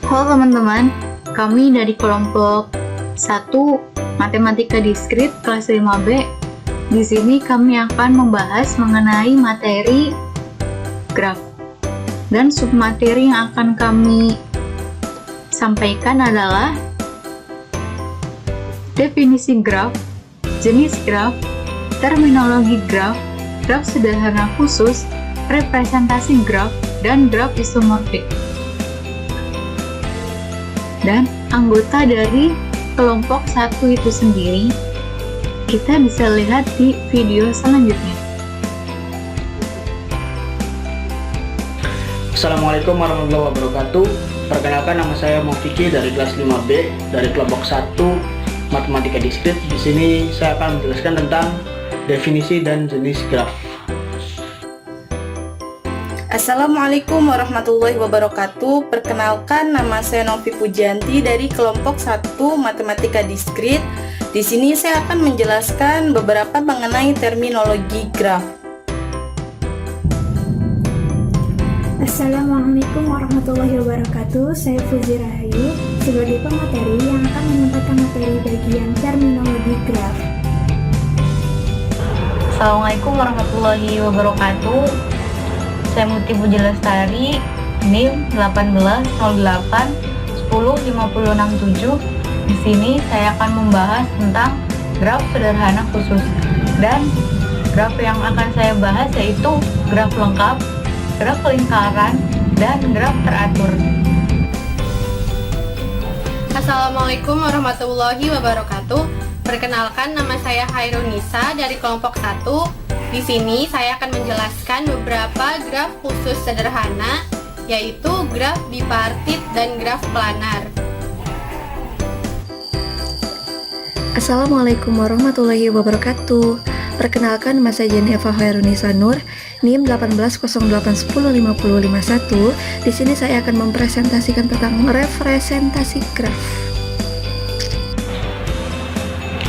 Halo teman-teman, kami dari kelompok 1 Matematika Diskrit kelas 5B. Di sini kami akan membahas mengenai materi graf. Dan submateri yang akan kami sampaikan adalah definisi graf, jenis graf, terminologi graf, graf sederhana khusus, representasi graf, dan graf isomorfik. Dan anggota dari kelompok 1 itu sendiri kita bisa lihat di video selanjutnya. Assalamualaikum warahmatullahi wabarakatuh. Perkenalkan, nama saya Mufiki dari kelas 5B dari kelompok 1 Matematika Diskrit. Di sini saya akan menjelaskan tentang definisi dan jenis graf. Assalamualaikum warahmatullahi wabarakatuh. Perkenalkan, nama saya Novi Pujanti dari kelompok 1 Matematika Diskrit. Di sini saya akan menjelaskan beberapa mengenai terminologi graf. Assalamualaikum warahmatullahi wabarakatuh. Saya Fuzi Rahayu sebagai pemateri yang akan menyampaikan materi bagian terminologi graf. Assalamualaikum warahmatullahi wabarakatuh. Saya Muti Puji Lestari, NIM 1808105067. Di sini saya akan membahas tentang graf sederhana khusus. Dan graf yang akan saya bahas yaitu graf lengkap, graf lingkaran, dan graf teratur. Assalamualaikum warahmatullahi wabarakatuh. Perkenalkan, nama saya Hairunisa dari kelompok 1. Di sini saya akan menjelaskan beberapa graf khusus sederhana, yaitu graf bipartit dan graf planar. Assalamualaikum warahmatullahi wabarakatuh. Perkenalkan, nama saya Jeneva Hairunisa Nur, NIM 1808105051. Di sini saya akan mempresentasikan tentang representasi graf.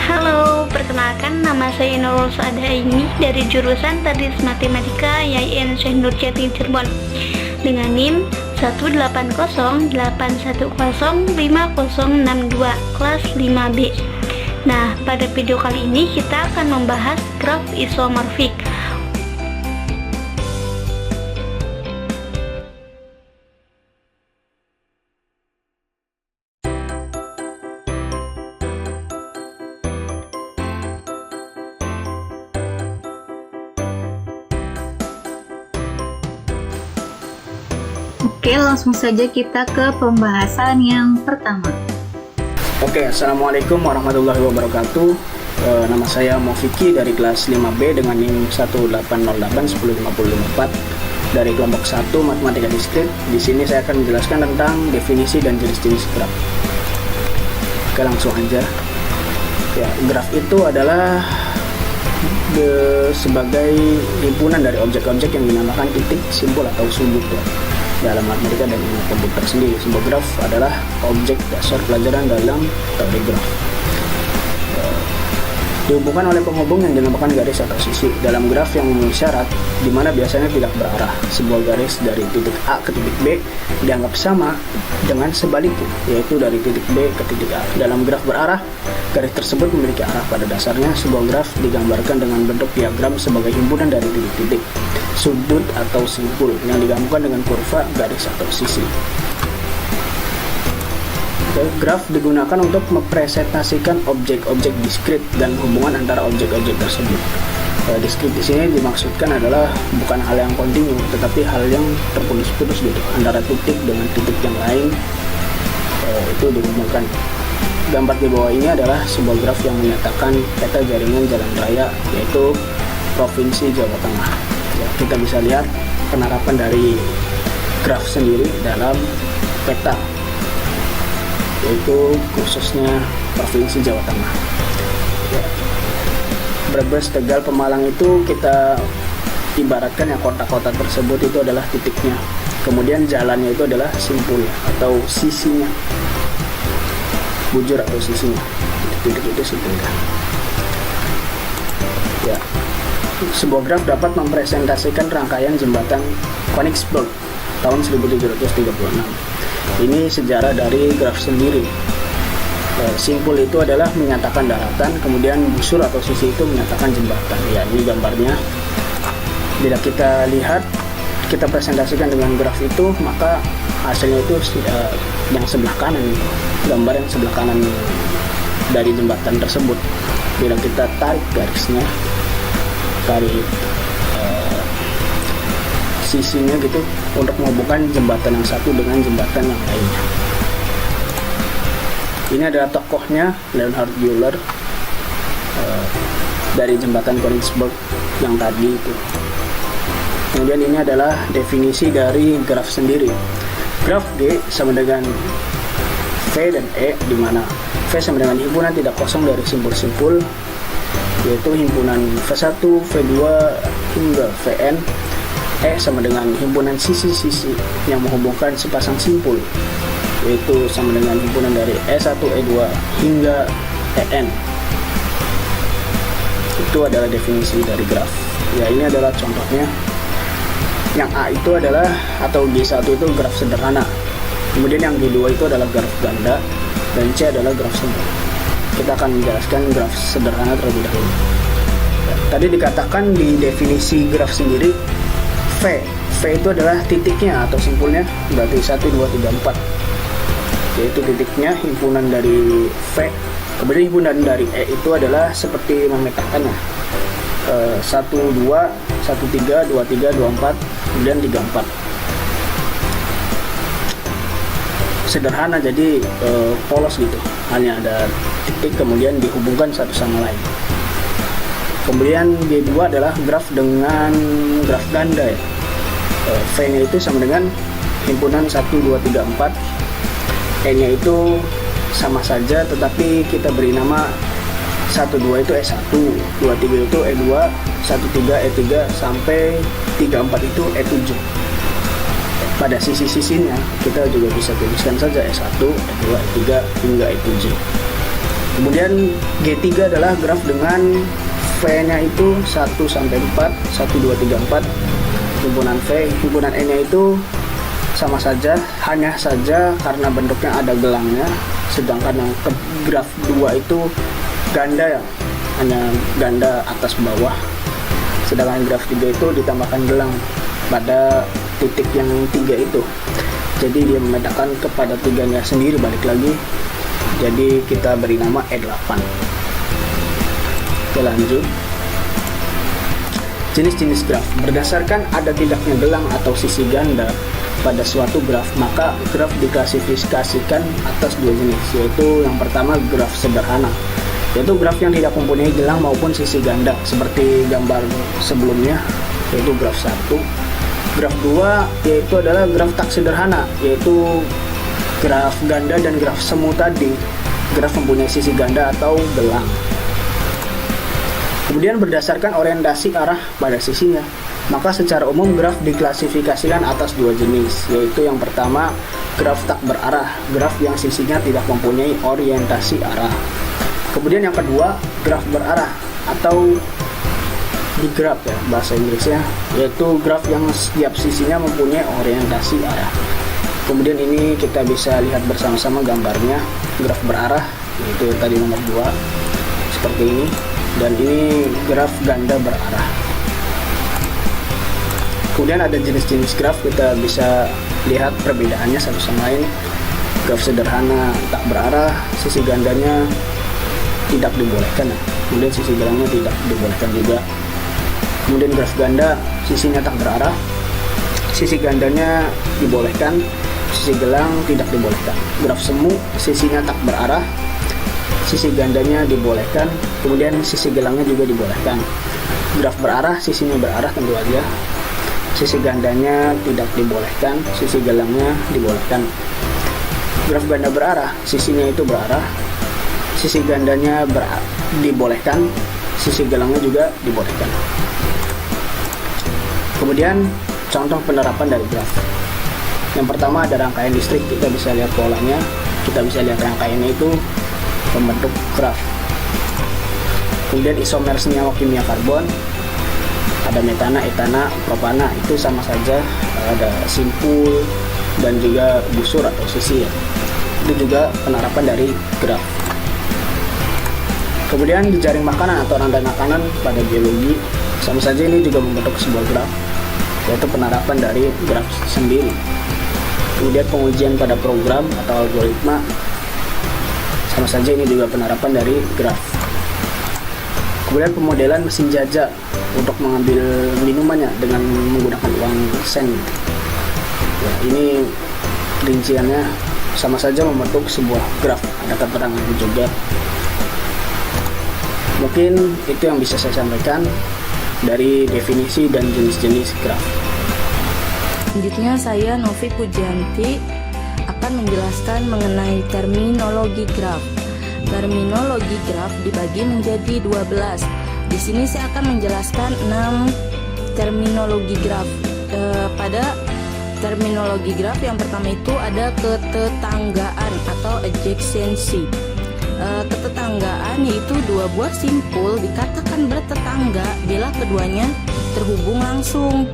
Halo, perkenalkan, nama saya Nurul Saadaini dari jurusan Tadris Matematika YIN Syekh Nurjati Cirebon dengan NIM 18081050562 kelas 5B. Nah, pada video kali ini kita akan membahas graf isomorfik. Oke, langsung saja kita ke pembahasan yang pertama. Oke, Assalamualaikum warahmatullahi wabarakatuh. Nama saya Mufiki dari kelas 5B dengan NIM 1808105054 dari kelompok 1 Matematika Diskrit. Di sini saya akan menjelaskan tentang definisi dan jenis-jenis graf. Oke, langsung aja. Ya, graf itu adalah sebagai himpunan dari objek-objek yang dinamakan titik, simpul, atau sudut ya. Dalam matematika dan ilmu komputer sendiri, sebuah graf adalah objek dasar pelajaran dalam teori graf. Dihubungkan oleh penghubung yang dinamakan garis atau sisi. Dalam graf yang memenuhi syarat, di mana biasanya tidak berarah, sebuah garis dari titik A ke titik B dianggap sama dengan sebaliknya, yaitu dari titik B ke titik A. Dalam graf berarah, garis tersebut memiliki arah. Pada dasarnya, sebuah graf digambarkan dengan bentuk diagram sebagai himpunan dari titik-titik, sudut atau simpul yang digabungkan dengan kurva, garis atau sisi. Graf digunakan untuk mempresentasikan objek-objek diskrit dan hubungan antara objek-objek tersebut. Diskrit di sini dimaksudkan adalah bukan hal yang kontinu, tetapi hal yang terputus-putus gitu antara titik dengan titik yang lain. Itu dihubungkan. Gambar di bawah ini adalah sebuah graf yang menyatakan peta jaringan jalan raya, yaitu Provinsi Jawa Tengah. Ya, kita bisa lihat penerapan dari graf sendiri dalam peta, yaitu khususnya Provinsi Jawa Tengah. Ya. Brebes, Tegal, Pemalang itu kita ibaratkan yang kota-kota tersebut itu adalah titiknya. Kemudian jalannya itu adalah simpulnya atau sisinya, bujur atau sisinya. Titik itu simpulnya. Ya. Sebuah graf dapat mempresentasikan rangkaian jembatan Königsberg tahun 1336. Ini sejarah dari graf sendiri. Simpul itu adalah menyatakan daratan, kemudian busur atau sisi itu menyatakan jembatan. Ya, ini gambarnya. Bila kita lihat, kita presentasikan dengan graf itu, maka hasilnya itu yang sebelah kanan, gambar yang sebelah kanan dari jembatan tersebut. Bila kita tarik garisnya, tarik sisinya gitu, untuk menghubungkan jembatan yang satu dengan jembatan yang lainnya. Ini adalah tokohnya, Leonhard Euler, dari jembatan Königsberg yang tadi itu. Kemudian ini adalah definisi dari graf sendiri. Graf G sama dengan V dan E, di mana V sama dengan himpunan tidak kosong dari simpul-simpul, yaitu himpunan V1, V2 hingga Vn. E sama dengan himpunan sisi-sisi yang menghubungkan sepasang simpul, yaitu sama dengan himpunan dari E1, E2 hingga En. Itu adalah definisi dari graf. Ya, ini adalah contohnya. Yang A itu adalah, atau G1 itu graf sederhana. Kemudian yang G2 itu adalah graf ganda, dan C adalah graf sederhana. Kita akan menjelaskan graf sederhana terlebih dahulu. Tadi dikatakan di definisi graf sendiri, V itu adalah titiknya atau simpulnya, berarti 1, 2, 3, 4, yaitu titiknya himpunan dari V. Kemudian himpunan dari E itu adalah seperti memetakannya, 1, 2, 1, 3, 2, 3, 2, 4, kemudian 3, 4. Sederhana, jadi polos gitu, hanya ada titik kemudian dihubungkan satu sama lain. Kemudian G2 adalah graf dengan graf ganda ya. V-nya itu sama dengan himpunan 1, 2, 3, 4. E-nya itu sama saja, tetapi kita beri nama 1, 2 itu E1, 2, 3 itu E2, 1, 3 E3, sampai 3, 4 itu E7. Pada sisi-sisinya kita juga bisa tuliskan saja E1, E2, E3 hingga E7. Kemudian G3 adalah graf dengan V-nya itu 1 sampai 4, 1, 2, 3, 4, himpunan V. Himpunan E-nya itu sama saja, hanya saja karena bentuknya ada gelangnya, sedangkan yang ke graf 2 itu ganda ya, hanya ganda atas bawah, sedangkan graf 3 itu ditambahkan gelang pada titik yang 3 itu, jadi dia memetakan kepada tiganya sendiri balik lagi, jadi kita beri nama E8. Oke, lanjut. Jenis-jenis graf. Berdasarkan ada tidaknya gelang atau sisi ganda pada suatu graf, maka graf diklasifikasikan atas dua jenis, yaitu yang pertama graf sederhana, yaitu graf yang tidak mempunyai gelang maupun sisi ganda, seperti gambar sebelumnya, yaitu graf 1. Graf 2 yaitu adalah graf tak sederhana, yaitu graf ganda dan graf semu tadi, graf mempunyai sisi ganda atau gelang. Kemudian berdasarkan orientasi arah pada sisinya, maka secara umum graf diklasifikasikan atas dua jenis, yaitu yang pertama graf tak berarah, graf yang sisinya tidak mempunyai orientasi arah. Kemudian yang kedua graf berarah atau digraph ya bahasa Inggrisnya, yaitu graf yang setiap sisinya mempunyai orientasi arah. Kemudian ini kita bisa lihat bersama-sama gambarnya, graf berarah, yaitu tadi nomor 2 seperti ini, dan ini graf ganda berarah. Kemudian ada jenis-jenis graf, kita bisa lihat perbedaannya satu sama lain. Graf sederhana tak berarah, sisi gandanya tidak dibolehkan, kemudian sisi gelangnya tidak dibolehkan juga. Kemudian graf ganda, sisinya tak berarah, sisi gandanya dibolehkan, sisi gelang tidak dibolehkan. Graf semu, sisinya tak berarah, sisi gandanya dibolehkan, kemudian sisi gelangnya juga dibolehkan. Graf berarah, sisinya berarah tentu aja, sisi gandanya tidak dibolehkan, sisi gelangnya dibolehkan. Graf ganda berarah, sisinya itu berarah, sisi gandanya dibolehkan, sisi gelangnya juga dibolehkan. Kemudian contoh penerapan dari graf. Yang pertama ada rangkaian listrik, kita bisa lihat polanya, kita bisa lihat rangkaiannya itu membentuk graf. Kemudian isomer senyawa kimia karbon, ada metana, etana, propana, itu sama saja ada simpul dan juga busur atau sisi ya. Itu juga penerapan dari graf. Kemudian di jaring makanan atau rantai makanan pada biologi, sama saja ini juga membentuk sebuah graf, yaitu penerapan dari graf sendiri. Kemudian pengujian pada program atau algoritma, sama saja ini juga penerapan dari graf. Kemudian pemodelan mesin jajak untuk mengambil minumannya dengan menggunakan uang sen. Ya, ini rinciannya sama saja membentuk sebuah graf, ada keterangannya juga. Mungkin itu yang bisa saya sampaikan dari definisi dan jenis-jenis graf. Selanjutnya saya Novi Pujianti akan menjelaskan mengenai terminologi graf. Terminologi graf dibagi menjadi 12. Di sini saya akan menjelaskan 6 terminologi graf. Pada terminologi graf yang pertama itu ada ketetanggaan atau adjacency. Ketetanggaan yaitu dua buah simpul dikatakan bertetangga bila keduanya terhubung langsung.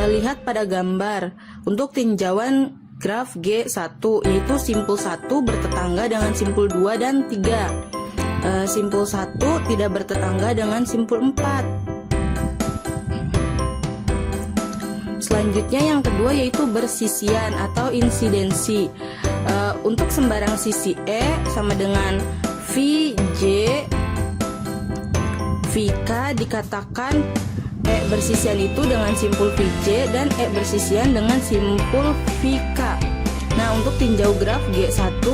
Lihat pada gambar. Untuk tinjauan graf G1 yaitu simpul 1 bertetangga dengan simpul 2 dan 3. Simpul 1 tidak bertetangga dengan simpul 4. Selanjutnya yang kedua yaitu bersisian atau insidensi. Untuk sembarang sisi E sama dengan VJ, VK dikatakan E bersisian itu dengan simpul VJ dan E bersisian dengan simpul VK. Nah, untuk tinjau graf G1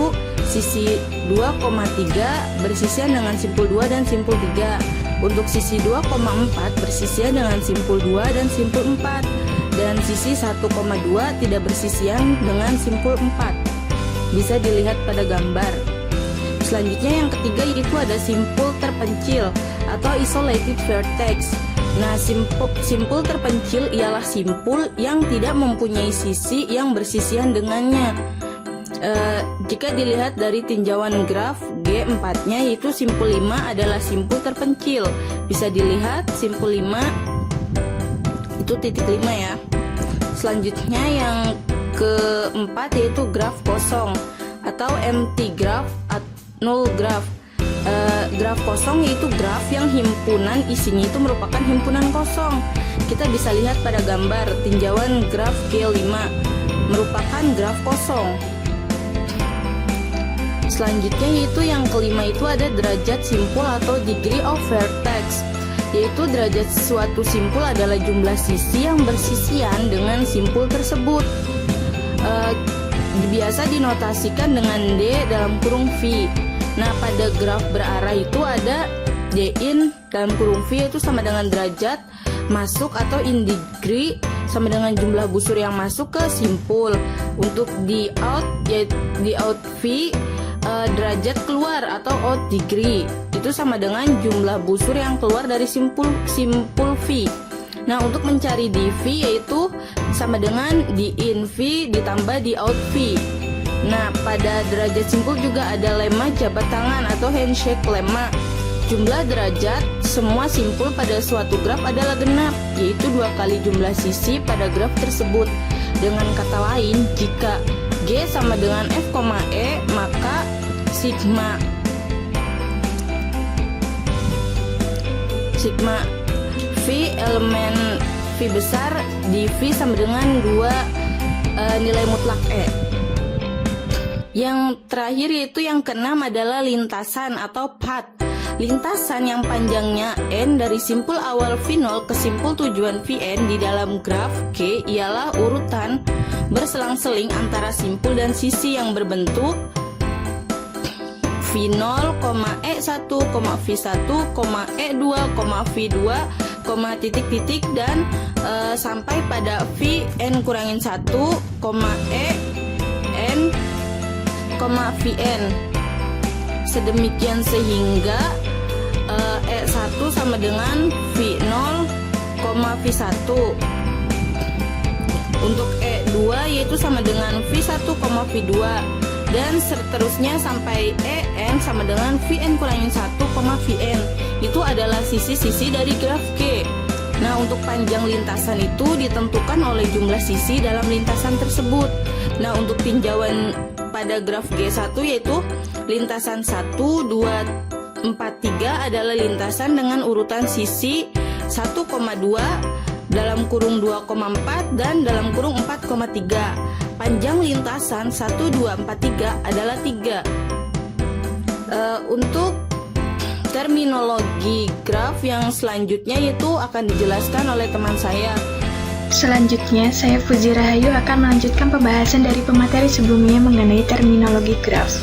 sisi 2,3 bersisian dengan simpul 2 dan simpul 3. Untuk sisi 2,4 bersisian dengan simpul 2 dan simpul 4. Dan sisi 1,2 tidak bersisian dengan simpul 4. Bisa dilihat pada gambar. Selanjutnya yang ketiga yaitu ada simpul terpencil atau isolated vertex. Nah, simpul terpencil ialah simpul yang tidak mempunyai sisi yang bersisian dengannya. Jika dilihat dari tinjauan graf G4-nya yaitu simpul 5 adalah simpul terpencil. Bisa dilihat simpul 5 itu titik 5 ya. Selanjutnya yang keempat yaitu graf kosong atau empty graph atau null graph. Graf kosong yaitu graf yang himpunan isinya itu merupakan himpunan kosong. Kita bisa lihat pada gambar tinjauan graf G5 merupakan graf kosong. Selanjutnya yaitu yang kelima itu ada derajat simpul atau degree of vertex, yaitu derajat suatu simpul adalah jumlah sisi yang bersisian dengan simpul tersebut. Biasa dinotasikan dengan D dalam kurung V. Nah, pada graf berarah itu ada D-in dalam kurung V itu sama dengan derajat masuk atau in degree sama dengan jumlah busur yang masuk ke simpul. Untuk di out yaitu di out V derajat keluar atau out degree itu sama dengan jumlah busur yang keluar dari simpul V. Nah, untuk mencari di V yaitu sama dengan di in V ditambah di out V. Nah, pada derajat simpul juga ada lemma jabat tangan atau handshake lemma. Jumlah derajat semua simpul pada suatu graf adalah genap, yaitu 2 kali jumlah sisi pada graf tersebut. Dengan kata lain, jika G sama dengan F, E, maka sigma V elemen V besar di V sama dengan 2 nilai mutlak E. Yang terakhir yaitu yang keenam adalah lintasan atau path. Lintasan yang panjangnya N dari simpul awal V0 ke simpul tujuan Vn di dalam graf G ialah urutan berselang-seling antara simpul dan sisi yang berbentuk V0, E1, V1, E2, V2, titik-titik dan sampai pada Vn kurangin 1, E, N, Vn. Sedemikian sehingga E1 sama dengan V0, V1. Untuk E2 yaitu sama dengan V1, V2 dan seterusnya sampai En sama dengan Vn kurangin 1, Vn. Itu adalah sisi-sisi dari graf G. Nah, untuk panjang lintasan itu ditentukan oleh jumlah sisi dalam lintasan tersebut. Nah, untuk tinjauan pada graf G1 yaitu lintasan 1, 2, 4, 3 adalah lintasan dengan urutan sisi 1,2 dalam kurung 2,4 dan dalam kurung 4,3. Panjang lintasan 1, 2, 4, 3 adalah 3. Untuk terminologi graf yang selanjutnya itu akan dijelaskan oleh teman saya. Selanjutnya, saya Fuzi Rahayu akan melanjutkan pembahasan dari pemateri sebelumnya mengenai terminologi graf.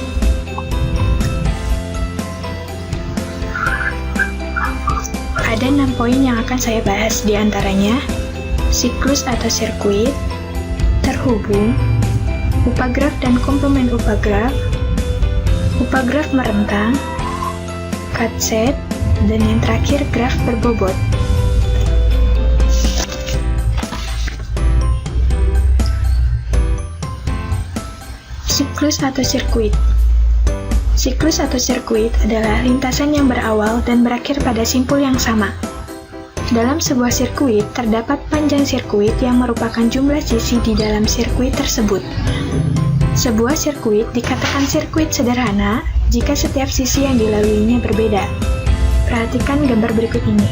Ada 6 poin yang akan saya bahas, di antaranya siklus atau sirkuit, terhubung, upagraf dan komplement upagraf merentang, cut set, dan yang terakhir graf berbobot. Siklus atau sirkuit. Siklus atau sirkuit adalah lintasan yang berawal dan berakhir pada simpul yang sama. Dalam sebuah sirkuit, terdapat panjang sirkuit yang merupakan jumlah sisi di dalam sirkuit tersebut. Sebuah sirkuit dikatakan sirkuit sederhana jika setiap sisi yang dilaluinya berbeda. Perhatikan gambar berikut ini.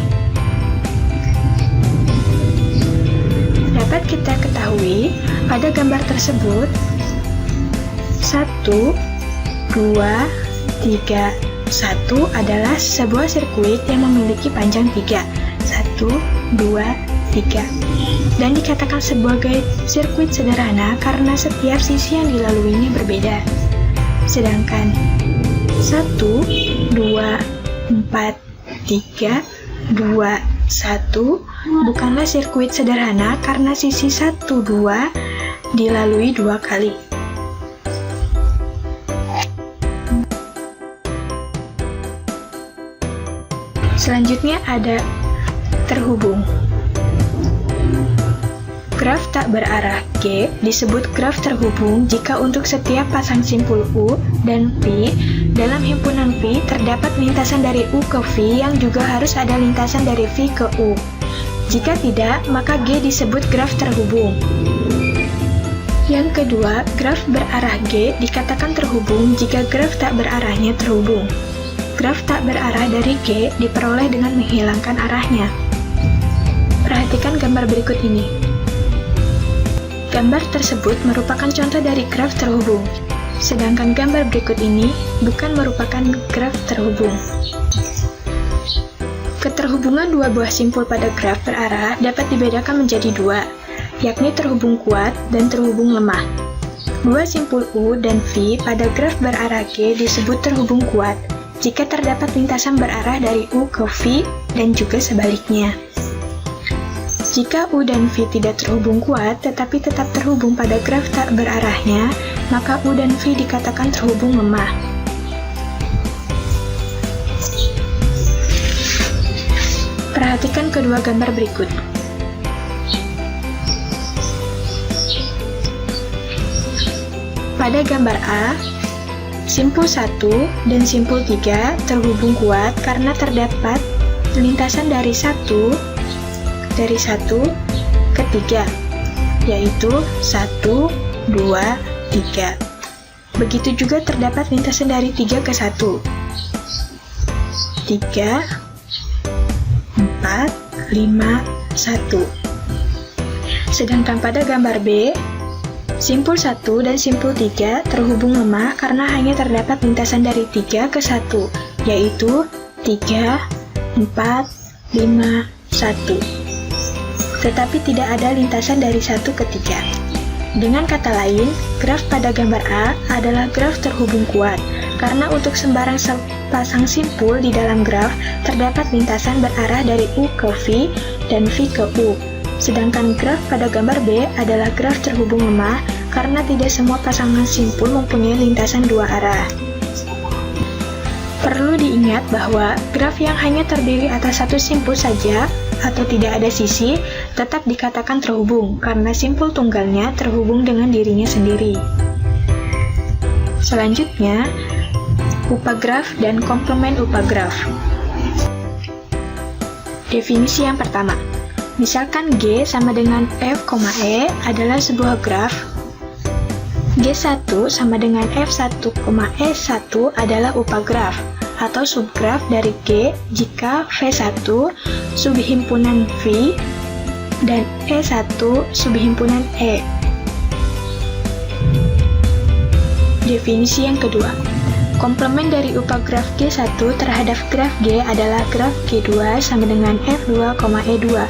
Dapat kita ketahui pada gambar tersebut 1, 2, 3, 1 adalah sebuah sirkuit yang memiliki panjang 3. 1, 2, 3. Dan dikatakan sebagai sirkuit sederhana karena setiap sisi yang dilaluinya berbeda. Sedangkan 1, 2, 4, 3, 2, 1 bukanlah sirkuit sederhana karena sisi 1, 2 dilalui 2 kali. Selanjutnya ada terhubung. Graf tak berarah G disebut graf terhubung jika untuk setiap pasang simpul U dan V dalam himpunan V terdapat lintasan dari U ke V yang juga harus ada lintasan dari V ke U. Jika tidak, maka G disebut graf terhubung. Yang kedua, graf berarah G dikatakan terhubung jika graf tak berarahnya terhubung. Graf tak berarah dari G diperoleh dengan menghilangkan arahnya. Perhatikan gambar berikut ini. Gambar tersebut merupakan contoh dari graf terhubung, sedangkan gambar berikut ini bukan merupakan graf terhubung. Keterhubungan dua buah simpul pada graf berarah dapat dibedakan menjadi dua, yakni terhubung kuat dan terhubung lemah. Dua simpul U dan V pada graf berarah G disebut terhubung kuat jika terdapat lintasan berarah dari U ke V dan juga sebaliknya. Jika U dan V tidak terhubung kuat tetapi tetap terhubung pada graf tak berarahnya, maka U dan V dikatakan terhubung lemah. Perhatikan kedua gambar berikut. Pada gambar A, simpul 1 dan simpul 3 terhubung kuat karena terdapat lintasan dari 1 ke 3, yaitu 1, 2, 3. Begitu juga terdapat lintasan dari 3 ke 1, 3, 4, 5, 1. Sedangkan pada gambar B, simpul 1 dan simpul 3 terhubung lemah karena hanya terdapat lintasan dari 3 ke 1, yaitu 3, 4, 5, 1. Tetapi tidak ada lintasan dari 1 ke 3. Dengan kata lain, graf pada gambar A adalah graf terhubung kuat, karena untuk sembarang pasang simpul di dalam graf terdapat lintasan berarah dari U ke V dan V ke U. Sedangkan graf pada gambar B adalah graf terhubung lemah, karena tidak semua pasangan simpul mempunyai lintasan dua arah. Perlu diingat bahwa graf yang hanya terdiri atas satu simpul saja atau tidak ada sisi tetap dikatakan terhubung karena simpul tunggalnya terhubung dengan dirinya sendiri. Selanjutnya, upagraf dan komplement upagraf. Definisi yang pertama, Misalkan G sama dengan F, E adalah sebuah graf. G1 sama dengan F1, E1 adalah upagraf atau subgraf dari G jika V1 subhimpunan V dan E1 subhimpunan E. Definisi yang kedua, komplement dari upagraf G1 terhadap graf G adalah graf G2 sama dengan F2, E2.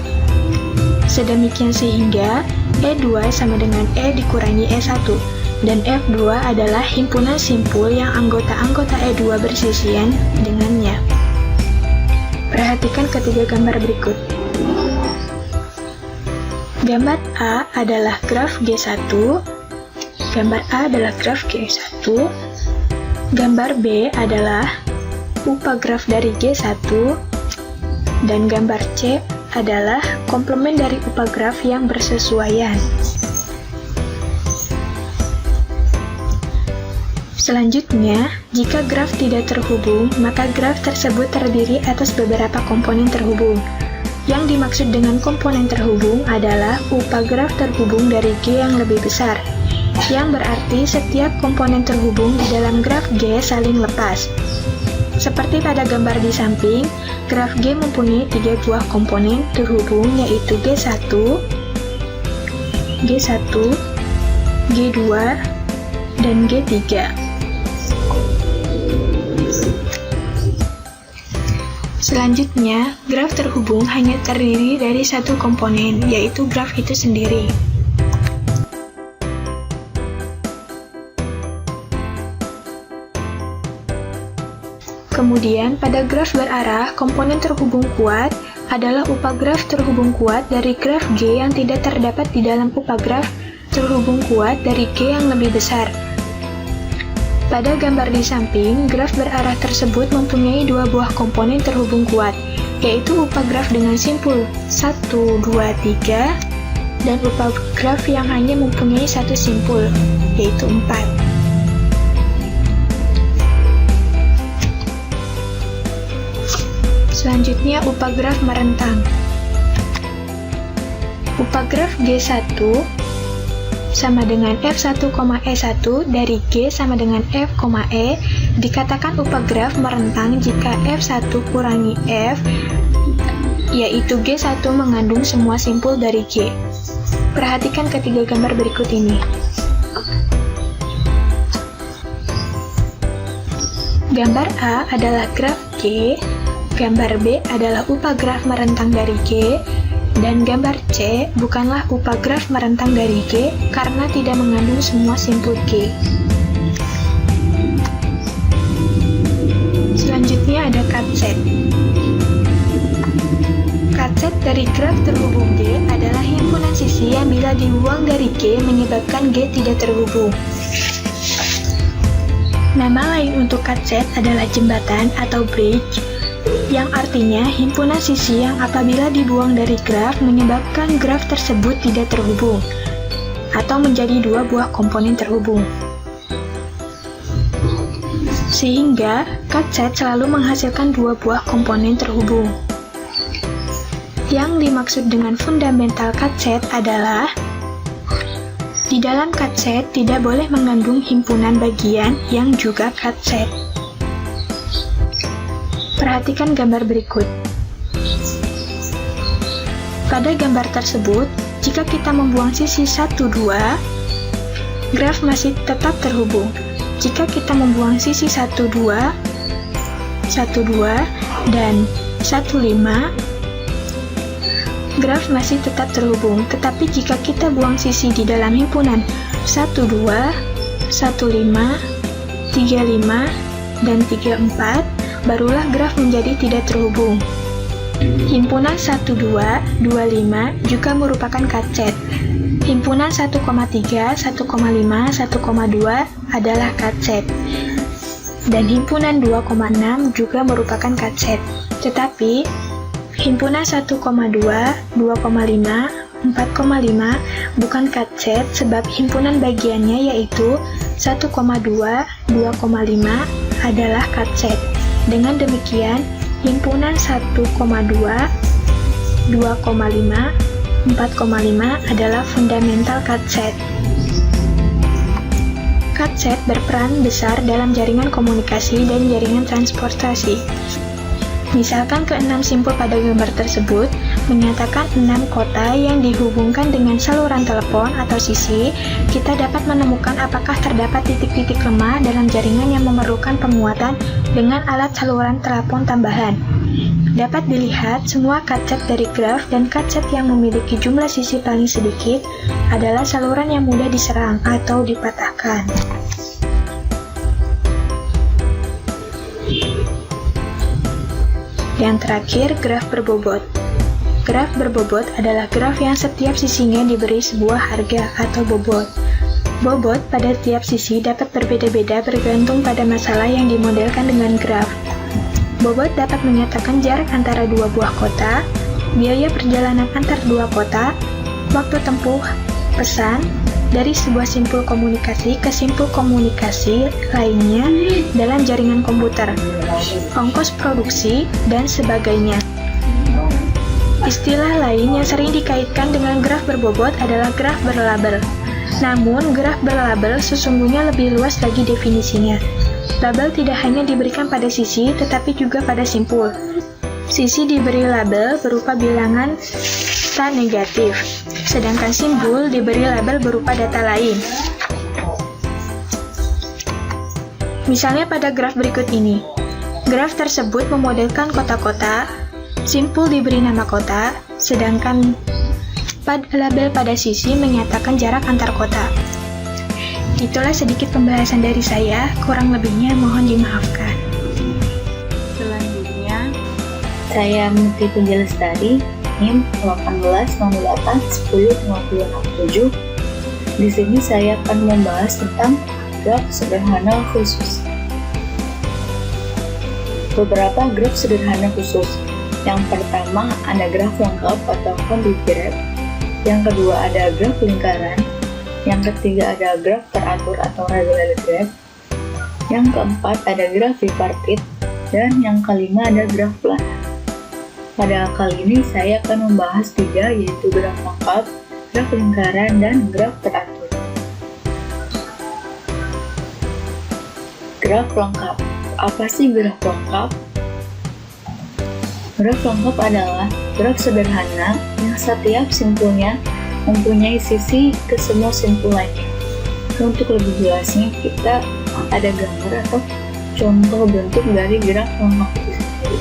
Sedemikian sehingga E2 sama dengan E dikurangi E1, dan F2 adalah himpunan simpul yang anggota-anggota E2 bersisian dengannya. Perhatikan ketiga gambar berikut. Gambar A adalah graf G1, gambar A adalah graf G1, gambar B adalah upagraf dari G1, dan gambar C adalah komplement dari upagraf yang bersesuaian. Selanjutnya, jika graf tidak terhubung, maka graf tersebut terdiri atas beberapa komponen terhubung. Yang dimaksud dengan komponen terhubung adalah upagraf terhubung dari G yang lebih besar, yang berarti setiap komponen terhubung di dalam graf G saling lepas. Seperti pada gambar di samping, graf G mempunyai 3 buah komponen terhubung, yaitu G1, G2, dan G3. Selanjutnya, graf terhubung hanya terdiri dari satu komponen, yaitu graf itu sendiri. Kemudian, pada graf berarah, komponen terhubung kuat adalah upagraf terhubung kuat dari graf G yang tidak terdapat di dalam upagraf terhubung kuat dari G yang lebih besar. Pada gambar di samping, graf berarah tersebut mempunyai 2 buah komponen terhubung kuat, yaitu upagraf dengan simpul 1, 2, 3, dan upagraf yang hanya mempunyai 1 simpul, yaitu 4. Selanjutnya, upagraf merentang. Upagraf G1 sama dengan F1, E1 dari G sama dengan F, E dikatakan upagraf merentang jika F1 kurangi F, yaitu G1 mengandung semua simpul dari G. Perhatikan ketiga gambar berikut ini. Gambar A adalah graf G, gambar B adalah upagraf merentang dari G, dan gambar C bukanlah upagraf merentang dari G karena tidak mengandung semua simpul G. Selanjutnya ada katset. Katset dari graf terhubung G adalah himpunan sisi yang bila dibuang dari G menyebabkan G tidak terhubung. Nama lain untuk katset adalah jembatan atau bridge, yang artinya himpunan sisi yang apabila dibuang dari graf menyebabkan graf tersebut tidak terhubung, atau menjadi 2 buah komponen terhubung. Sehingga, katset selalu menghasilkan 2 buah komponen terhubung. Yang dimaksud dengan fundamental katset adalah di dalam katset tidak boleh mengandung himpunan bagian yang juga katset. Perhatikan gambar berikut. Pada gambar tersebut, jika kita membuang sisi 1, 2, graf masih tetap terhubung. Jika kita membuang sisi 1, 2, dan 1, 5, graf masih tetap terhubung. Tetapi jika kita buang sisi di dalam himpunan 1, 2, 1, 5, 3, 5, dan 3, 4, barulah graf menjadi tidak terhubung. Himpunan 1, 2, 2, 5 juga merupakan katset. Himpunan 1,3, 1,5, 1,2 adalah katset. Dan himpunan 2,6 juga merupakan katset. Tetapi, himpunan 1,2, 2,5, 4,5 bukan katset sebab himpunan bagiannya yaitu 1,2, 2,5 adalah katset. Dengan demikian, himpunan 1,2, 2,5, 4,5 adalah fundamental cut set. Cut set berperan besar dalam jaringan komunikasi dan jaringan transportasi. Misalkan ke-6 simpul pada gambar tersebut menyatakan 6 kota yang dihubungkan dengan saluran telepon atau sisi, kita dapat menemukan apakah terdapat titik-titik lemah dalam jaringan yang memerlukan penguatan dengan alat saluran telepon tambahan. Dapat dilihat semua cut set dari graf dan cut set yang memiliki jumlah sisi paling sedikit adalah saluran yang mudah diserang atau dipatahkan. Yang terakhir, graf berbobot. Graf berbobot adalah graf yang setiap sisinya diberi sebuah harga atau bobot. Bobot pada tiap sisi dapat berbeda-beda bergantung pada masalah yang dimodelkan dengan graf. Bobot dapat menyatakan jarak antara dua buah kota, biaya perjalanan antar dua kota, waktu tempuh pesan dari sebuah simpul komunikasi ke simpul komunikasi lainnya dalam jaringan komputer, ongkos produksi, dan sebagainya. Istilah lain yang sering dikaitkan dengan graf berbobot adalah graf berlabel. Namun, graf berlabel sesungguhnya lebih luas lagi definisinya. Label tidak hanya diberikan pada sisi, tetapi juga pada simpul. Sisi diberi label berupa bilangan data negatif, sedangkan simpul diberi label berupa data lain. Misalnya pada graf berikut ini. Graf tersebut memodelkan kota-kota, simpul diberi nama kota, sedangkan label pada sisi menyatakan jarak antar kota. Itulah sedikit pembahasan dari saya, kurang lebihnya mohon dimaafkan. Selanjutnya, saya Muti Punjalestari, NIM 1808105067. Di sini saya akan membahas tentang graf sederhana khusus. Beberapa graf sederhana khusus. Yang pertama ada graf lengkap atau complete graph. Yang kedua ada graf lingkaran. Yang ketiga ada graf teratur atau regular graph. Yang keempat ada graf bipartit. Dan yang kelima ada graf planar. Pada kali ini saya akan membahas 3, yaitu graf lengkap, graf lingkaran, dan graf teratur. Graf lengkap. Apa sih graf lengkap? Graf lengkap adalah graf sederhana yang setiap simpulnya mempunyai sisi ke semua simpul lainnya. Untuk lebih jelasnya, kita ada gambar atau contoh bentuk dari graf lengkap itu sendiri.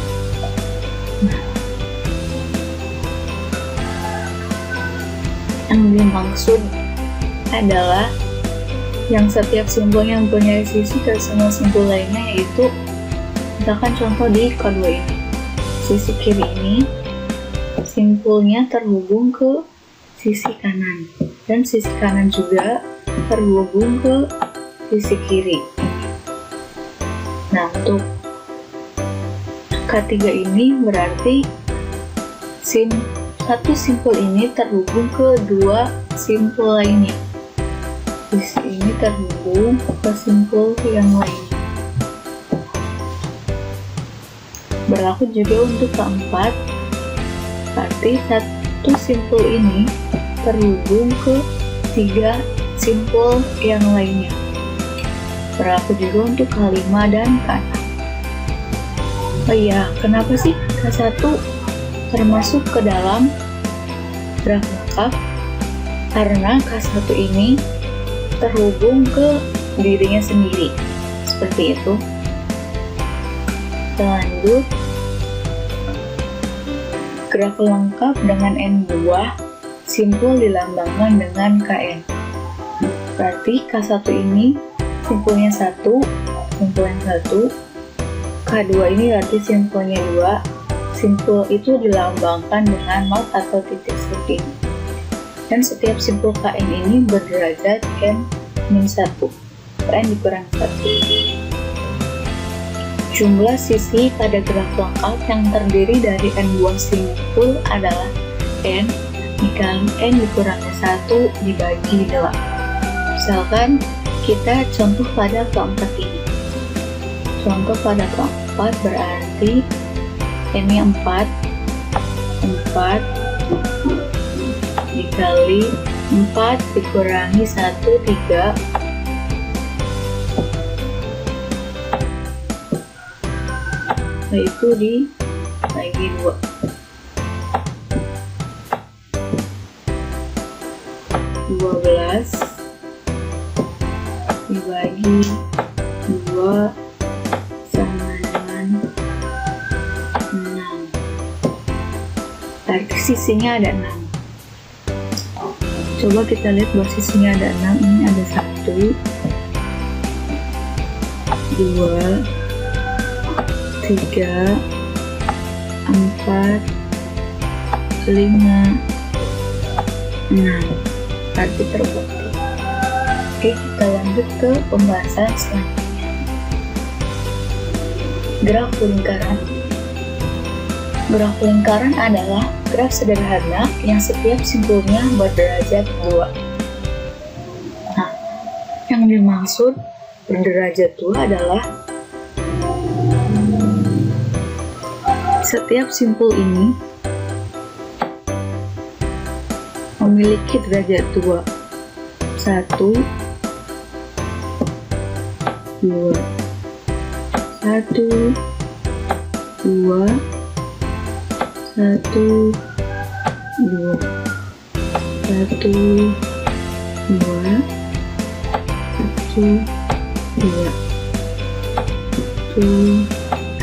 Yang dimaksud adalah yang setiap simpulnya mempunyai sisi ke semua simpul lainnya, yaitu misalkan contoh di kedua ini. Sisi kiri ini simpulnya terhubung ke sisi kanan, dan sisi kanan juga terhubung ke sisi kiri. Nah, untuk ketiga ini berarti satu simpul ini terhubung ke dua simpul lainnya. Sisi ini terhubung ke simpul yang lain. Berlaku juga untuk keempat, berarti satu simpul ini terhubung ke 3 simpul yang lainnya. Berlaku juga untuk K5 dan K6. Oh iya, kenapa sih K1 termasuk ke dalam graf lengkap? Karena K1 ini terhubung ke dirinya sendiri, seperti itu. Lanjut, graf lengkap dengan N buah, simpul dilambangkan dengan KN. Berarti K1 ini simpulnya 1, simpulnya 1. K2 ini berarti simpulnya 2. Simpul itu dilambangkan dengan not atau titik seperti ini. Dan setiap simpul KN ini berderajat N-1, N dikurang 1. Jumlah sisi pada graf lengkap yang terdiri dari N buah simpul adalah N dikali N dikurangi 1 dibagi 2. Misalkan kita contoh pada keempat ini. Contoh pada keempat berarti N-nya 4, dikali 4 dikurangi 1, 3, yaitu dibagi 2. Dibagi 2 sama dengan 6. Berarti sisinya ada 6. Coba kita lihat bahwa sisinya ada 6. Ini ada 1, 2, 3, 4, 5, 6. Berarti terbukti. Oke, kita lanjut ke pembahasan selanjutnya. Graf lingkaran. Graf lingkaran adalah graf sederhana yang setiap simpulnya berderajat 2. Nah, yang dimaksud berderajat 2 adalah setiap simpul ini memiliki derajat 2. 1, 2, 1, 2, 1, 2, 1, 2, 1,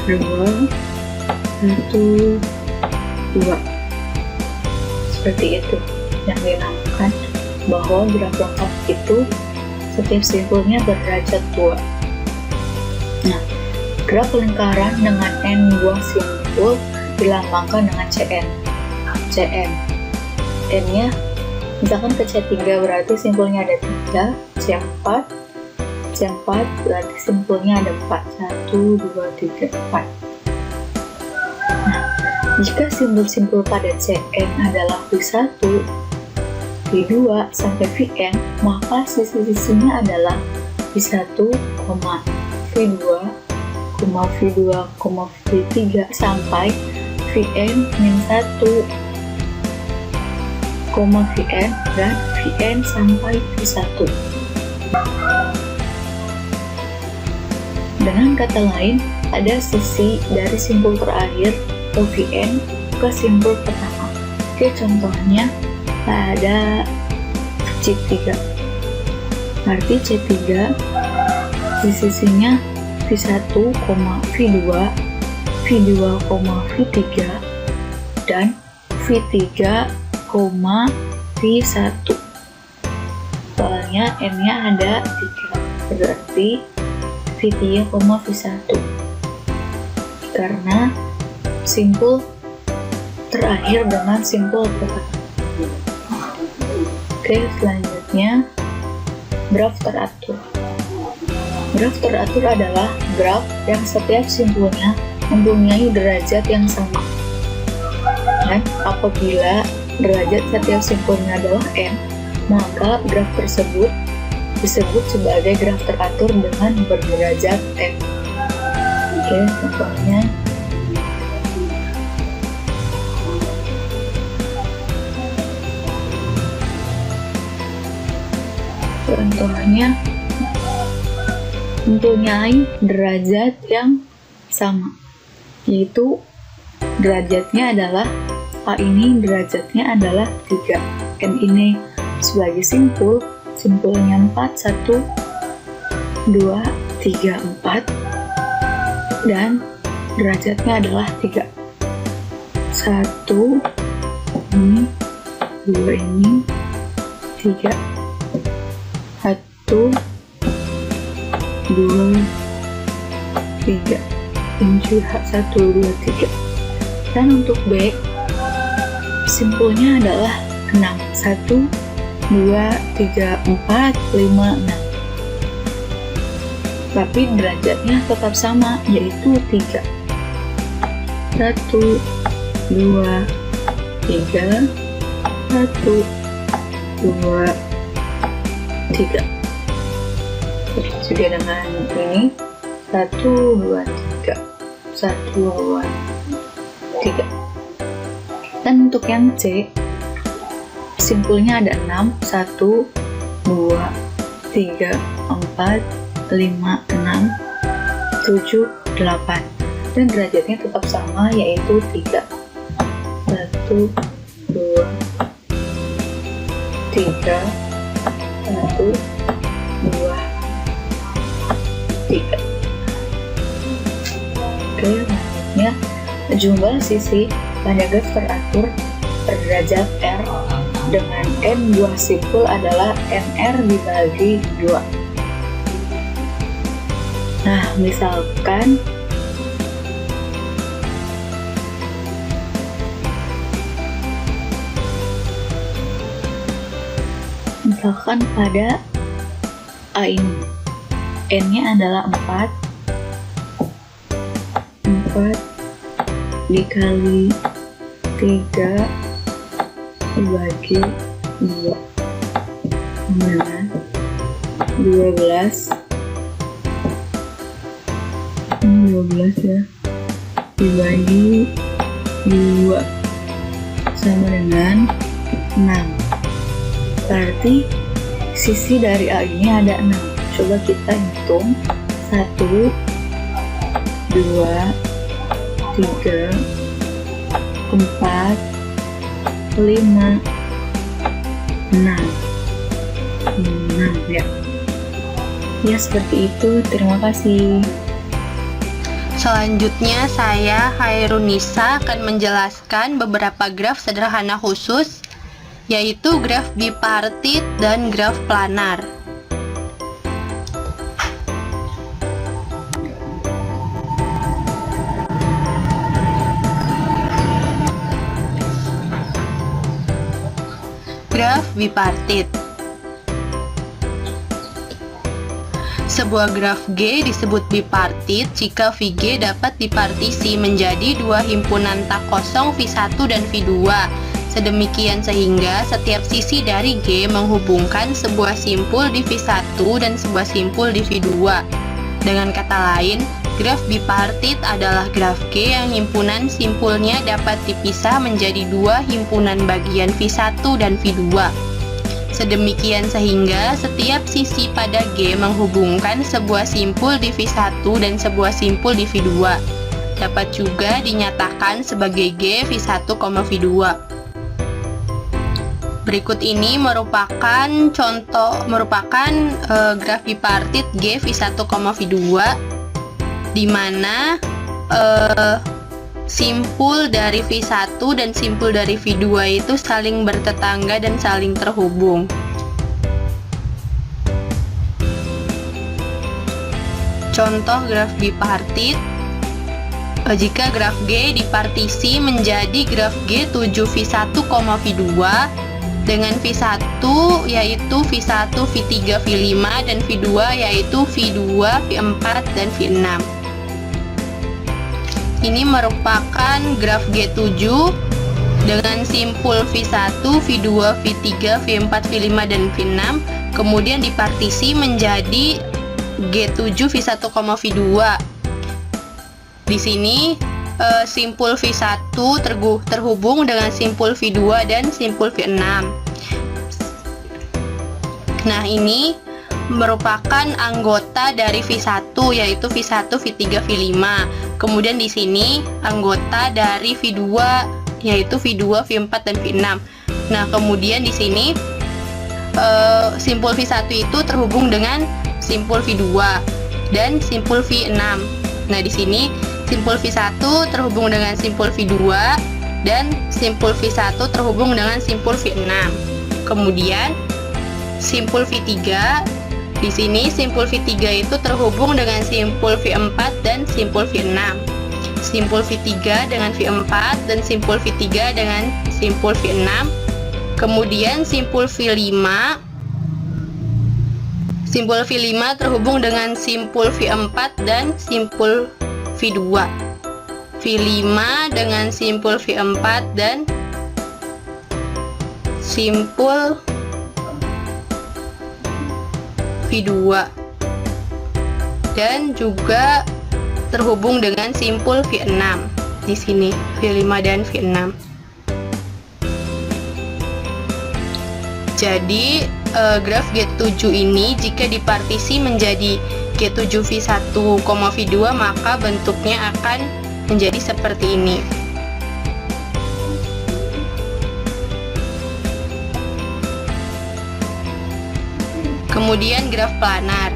2, 1, 2. Seperti itu yang dinamakan bahwa graf lengkap itu setiap simpulnya berderajat 2. Nah, graf lingkaran dengan n buah simpul dilambangkan dengan Cn. N-nya misalkan ke C3 berarti simpulnya ada 3, C4 berarti simpulnya ada 4. 1, 2, 3, 4. Nah, jika simbol-simbol pada Cn adalah V1, V2 sampai Vn, maka sisi-sisinya adalah V1, V2, V2, V3 sampai Vn-1, Vn dan Vn sampai V1. Dengan kata lain, ada sisi dari simpul terakhir atau Vn ke simpul pertama. Oke, contohnya ada C3. Berarti C3 sisinya V1, V2, V2, V3 dan V3, V1. Soalnya N-nya ada 3, berarti V3, V1. Karena simpul terakhir dengan simpul pertama. Oke, selanjutnya graf teratur. Graf teratur adalah graf yang setiap simpulnya mempunyai derajat yang sama. Dan apabila derajat setiap simpulnya adalah n, maka graf tersebut disebut sebagai graf teratur dengan berderajat n. Oke, contohnya mempunyai derajat yang sama, yaitu derajatnya adalah A ini derajatnya adalah 3, N ini sebagai simpulnya 4, 1, 2, 3, 4 dan derajatnya adalah 3. 1 ini, 2 ini, 3, 1, 2, 3. Ini juga 1, 2, 3. Dan untuk B, simpulnya adalah 6. 1, 2, 3, 4, 5, 6. Tapi derajatnya tetap sama, yaitu 3. 1, 2, 3, 1, 2, 3. Juga dengan ini 1, 2, 3, 1, 2, 3. Dan untuk yang C, simpulnya ada 6, 1, 2, 3, 4, 5, 6, 7, 8, dan derajatnya tetap sama, yaitu 3. 1, 2, 3, 1, 2, 3. Oke, selanjutnya jumlah sisi pada graf teratur per derajat R dengan N buah simpul adalah NR dibagi 2. Nah, misalkan pada A ini N-nya adalah 4 dikali 3 dibagi 2 dengan 12 ya, dibagi 2 sama dengan 6. Berarti sisi dari A ini ada 6. Coba kita hitung. 1, 2, 3, 4, 5, 6 ya. Ya, seperti itu. Terima kasih. Selanjutnya saya Hairunisa akan menjelaskan beberapa graf sederhana khusus, yaitu graf bipartit dan graf planar. Graf bipartit. Sebuah graf G disebut bipartit jika Vg dapat dipartisi menjadi dua himpunan tak kosong V1 dan V2. Sedemikian sehingga setiap sisi dari G menghubungkan sebuah simpul di V1 dan sebuah simpul di V2. Dengan kata lain, graf bipartit adalah graf G yang himpunan simpulnya dapat dipisah menjadi dua himpunan bagian V1 dan V2. Sedemikian sehingga setiap sisi pada G menghubungkan sebuah simpul di V1 dan sebuah simpul di V2. Dapat juga dinyatakan sebagai G V1, V2. Berikut ini merupakan graf bipartit G V1, V2, di mana simpul dari V1 dan simpul dari V2 itu saling bertetangga dan saling terhubung. Contoh graf bipartit, jika graf G dipartisi menjadi graf G7 V1, V2 dengan V1 yaitu V1, V3, V5 dan V2 yaitu V2, V4 dan V6. Ini merupakan graf G7 dengan simpul V1, V2, V3, V4, V5 dan V6 kemudian dipartisi menjadi G7 V1, V2. Di sini simpul V1 terhubung dengan simpul V2 dan simpul V6. Nah, ini merupakan anggota dari V1 yaitu V1, V3, V5. Kemudian di sini anggota dari V2 yaitu V2, V4 dan V6. Nah, kemudian di sini simpul V1 itu terhubung dengan simpul V2 dan simpul V6. Nah, di sini simpul V1 terhubung dengan simpul V2 dan simpul V1 terhubung dengan simpul V6. Kemudian simpul V3, di sini simpul V3 itu terhubung dengan simpul V4 dan simpul V6. Simpul V3 dengan V4 dan simpul V3 dengan simpul V6. Kemudian simpul V5 terhubung dengan simpul V4 dan simpul V2. V5 dengan simpul V4 dan simpul V2 dan juga terhubung dengan simpul V6 di sini, V5 dan V6. Jadi graf G7 ini jika dipartisi menjadi G7V1, V2, maka bentuknya akan menjadi seperti ini. Kemudian graf planar.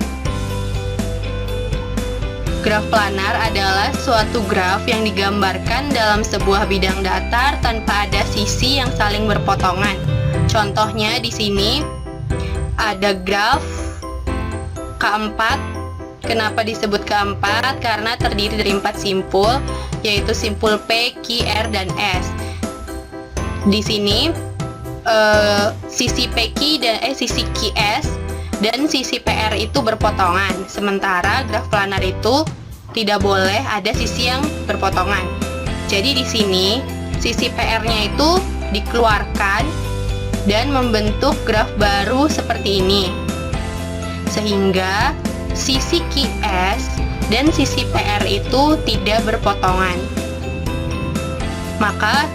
Graf planar adalah suatu graf yang digambarkan dalam sebuah bidang datar tanpa ada sisi yang saling berpotongan. Contohnya di sini ada graf K4. Kenapa disebut K4? Karena terdiri dari 4 simpul, yaitu simpul P, Q, R, dan S. Di sini sisi PQ dan sisi QS dan sisi PR itu berpotongan. Sementara graf planar itu tidak boleh ada sisi yang berpotongan. Jadi di sini sisi PR-nya itu dikeluarkan dan membentuk graf baru seperti ini. Sehingga sisi QS dan sisi PR itu tidak berpotongan. Maka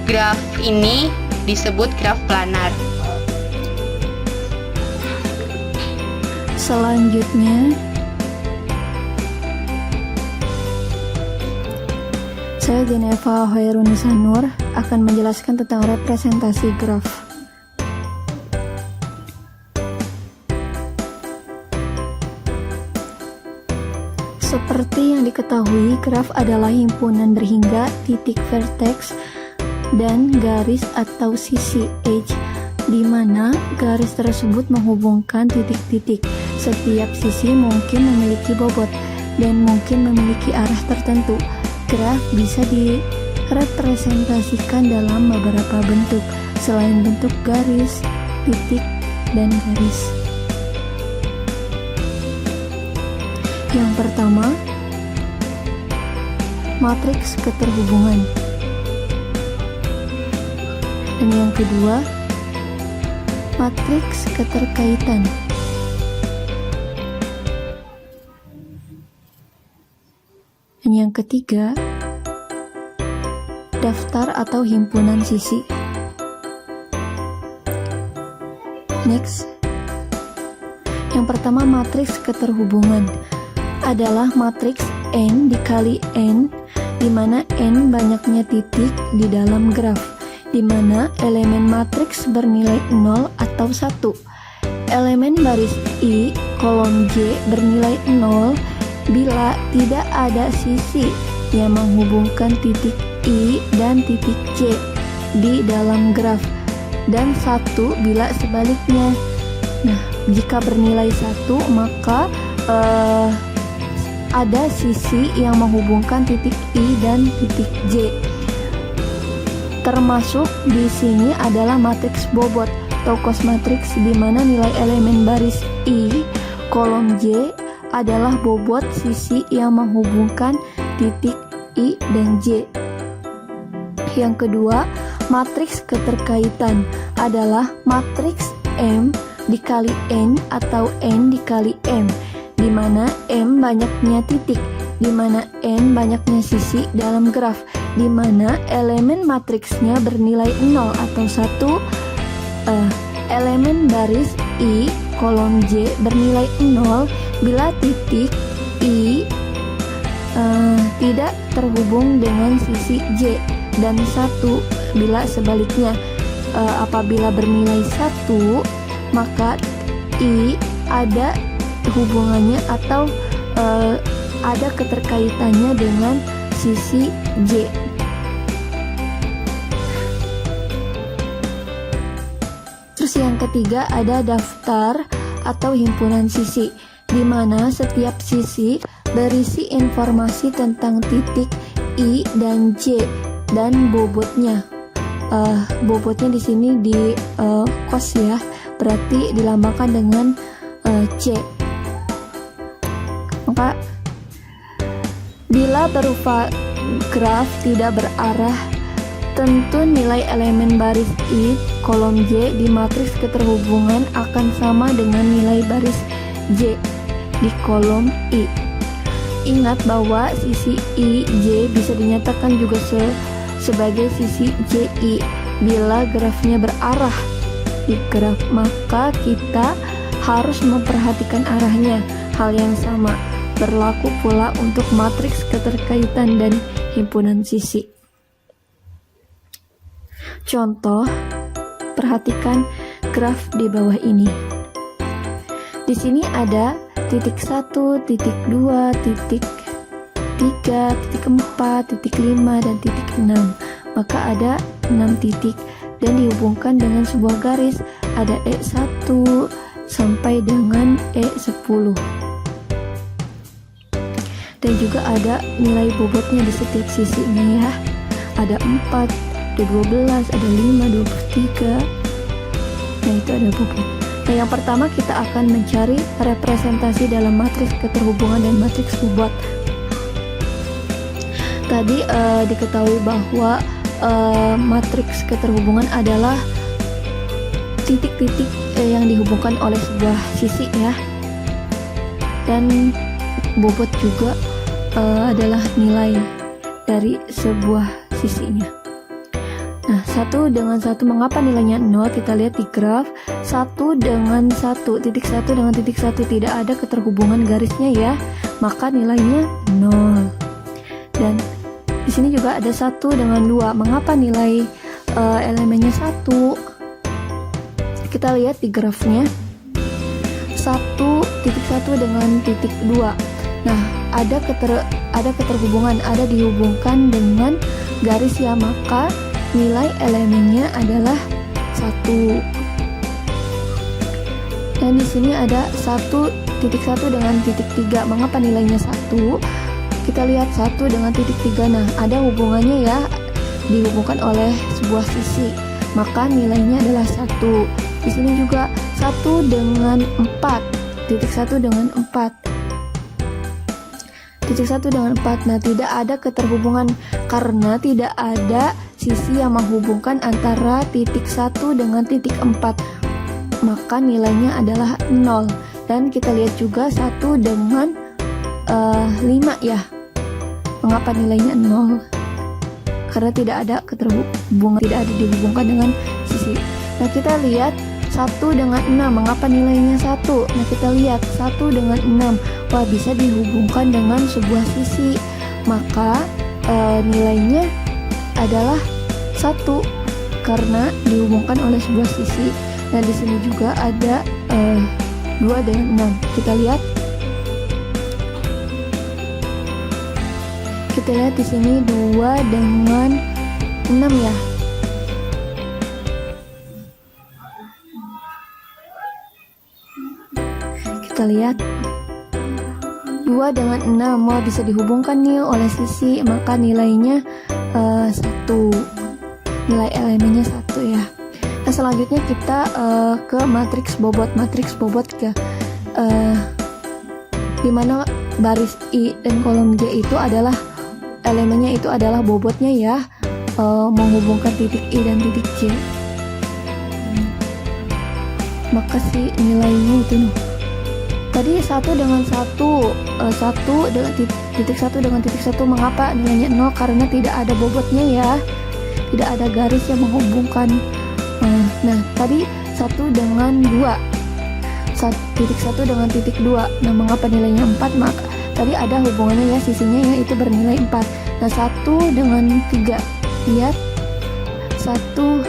graf ini disebut graf planar. Selanjutnya, saya Jeneva Hoirunisa Nur akan menjelaskan tentang representasi graf. Seperti yang diketahui, graf adalah himpunan berhingga titik vertex dan garis atau sisi edge, di mana garis tersebut menghubungkan titik-titik. Setiap sisi mungkin memiliki bobot dan mungkin memiliki arah tertentu. Graf bisa direpresentasikan dalam beberapa bentuk, selain bentuk garis, titik, dan garis. Yang pertama, matriks keterhubungan. Dan yang kedua, matriks keterkaitan. Dan yang ketiga, daftar atau himpunan sisi. Next. Yang pertama, matriks keterhubungan adalah matriks N dikali N, di mana N banyaknya titik di dalam graf, di mana elemen matriks bernilai 0 atau 1. Elemen baris I kolom J bernilai 0 bila tidak ada sisi yang menghubungkan titik I dan titik J di dalam graf, dan 1 bila sebaliknya. Nah, jika bernilai 1 maka ada sisi yang menghubungkan titik I dan titik J. Termasuk di sini adalah matriks bobot atau cos matriks, di mana nilai elemen baris I kolom J adalah bobot sisi yang menghubungkan titik I dan J. Yang kedua, matriks keterkaitan adalah matriks M dikali N atau N dikali M, di mana M banyaknya titik, di mana N banyaknya sisi dalam graf, di mana elemen matriksnya bernilai 0 atau 1. Elemen baris I kolom J bernilai 0 bila titik I tidak terhubung dengan sisi J, dan 1 bila sebaliknya. Apabila bernilai 1 maka I ada hubungannya atau ada keterkaitannya dengan sisi J. Terus yang ketiga ada daftar atau himpunan sisi, di mana setiap sisi berisi informasi tentang titik I dan J dan bobotnya. Bobotnya di sini di cos ya, berarti dilambangkan dengan C. Maka bila berupa graf tidak berarah, tentu nilai elemen baris I kolom J di matriks keterhubungan akan sama dengan nilai baris J di kolom I. Ingat bahwa sisi I, J bisa dinyatakan juga sebagai sisi JI bila grafnya berarah, di graf, maka kita harus memperhatikan arahnya. Hal yang sama berlaku pula untuk matriks keterkaitan dan himpunan sisi. Contoh, perhatikan graf di bawah ini. Di sini ada titik 1, titik 2, titik 3, titik 4, titik 5, dan titik 6. Maka ada 6 titik dan dihubungkan dengan sebuah garis. Ada E1 sampai dengan E10. Dan juga ada nilai bobotnya di setiap sisinya ya. Ada 4, ada 12, ada 5, 23. Nah, itu ada bobot. Nah, yang pertama kita akan mencari representasi dalam matriks keterhubungan dan matriks bobot. Tadi diketahui bahwa matriks keterhubungan adalah titik-titik yang dihubungkan oleh sebuah sisi ya. Dan bobot juga adalah nilai dari sebuah sisinya. Nah, 1 dengan 1, mengapa nilainya 0? Kita lihat di graf. 1 dengan 1, titik 1 dengan titik 1 tidak ada keterhubungan garisnya ya, maka nilainya 0. Dan di sini juga ada 1 dengan 2. Mengapa nilai elemennya 1? Kita lihat di grafnya. titik 1 dengan titik 2. Nah, ada keterhubungan, ada dihubungkan dengan garis ya, maka nilai elemennya adalah 1. Dan di sini ada titik 1 dengan titik 3. Mengapa nilainya 1? Kita lihat 1 dengan titik 3. Nah, ada hubungannya ya, dihubungkan oleh sebuah sisi, maka nilainya adalah 1. Di sini juga 1 dengan 4. Titik 1 dengan 4. Titik 1 dengan 4. Nah, tidak ada keterhubungan karena tidak ada sisi yang menghubungkan antara titik 1 dengan titik 4, maka nilainya adalah 0. Dan kita lihat juga 1 dengan 5 ya. Mengapa nilainya 0? Karena tidak ada keterhubungan, tidak ada dihubungkan dengan sisi. Nah, kita lihat 1 dengan 6. Mengapa nilainya 1? Nah, kita lihat 1 dengan 6. Wah, bisa dihubungkan dengan sebuah sisi, maka nilainya adalah 1 karena dihubungkan oleh sebuah sisi. Nah, di sini juga ada 2 dengan 6. Kita lihat di sini 2 dengan 6 ya. Kita lihat 2 dengan 6 mau bisa dihubungkan nih oleh sisi, maka nilainya 1. Nilai elemennya 1 ya. Nah, selanjutnya kita ke matriks bobot. Matriks bobot ya, dimana baris I dan kolom J itu adalah elemennya, itu adalah bobotnya ya, menghubungkan titik I dan titik J. Maka si nilainya itu tadi 1 dengan 1, 1 dengan titik 1 dengan titik 1. Mengapa nilainya 0? Karena tidak ada bobotnya ya, tidak ada garis yang menghubungkan. Nah, tadi 1 dengan 2, titik 1 dengan titik 2. Nah, mengapa nilainya 4? Maka tadi ada hubungannya ya, sisinya ya, itu bernilai 4. Nah, 1 dengan 3, lihat 1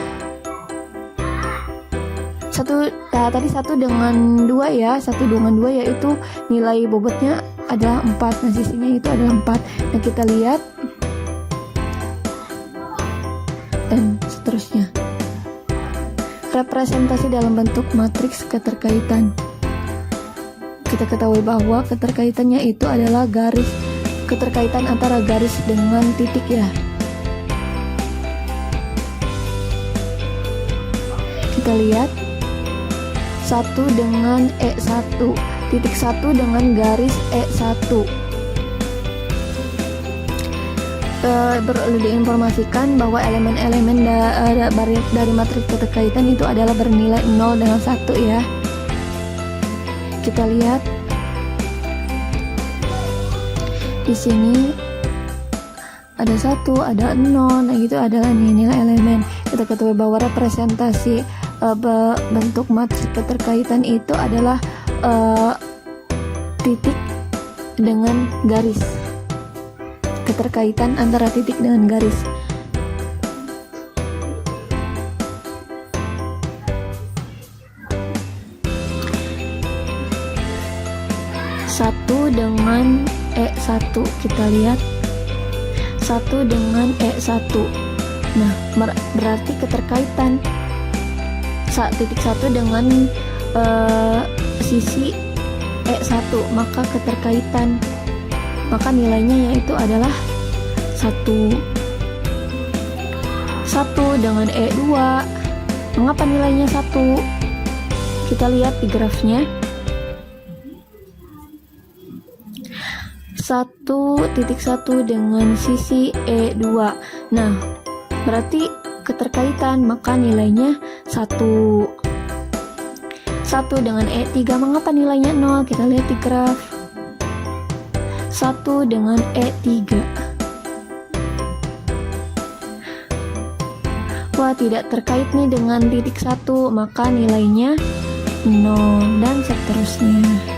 tadi 1 dengan 2 ya, 1 dengan 2 yaitu nilai bobotnya adalah 4. Nah, sisinya itu adalah 4. Nah, kita lihat dan seterusnya. Representasi dalam bentuk matriks keterkaitan. Kita ketahui bahwa keterkaitannya itu adalah garis, keterkaitan antara garis dengan titik ya. Kita lihat 1 dengan E1, titik 1 dengan garis E1. Perlu diinformasikan bahwa elemen-elemen dari matriks keterkaitan itu adalah bernilai 0 dengan 1 ya. Kita lihat di sini ada 1, ada 0, nah itu adalah nilai elemen. Kita ketahui bahwa representasi bentuk matriks keterkaitan itu adalah titik dengan garis. Keterkaitan antara titik dengan garis. Satu dengan E1, kita lihat 1 dengan E1. Nah, berarti keterkaitan titik 1 dengan sisi E1, maka keterkaitan, maka nilainya yaitu adalah 1 dengan E2. Mengapa nilainya 1? Kita lihat di grafnya. 1.1 dengan sisi E2. Nah, berarti keterkaitan, maka nilainya 1. 1 dengan E3, mengapa nilainya 0? Kita lihat di graf. 1 dengan E3. Wah, tidak terkait nih dengan titik 1, maka nilainya 0, dan seterusnya.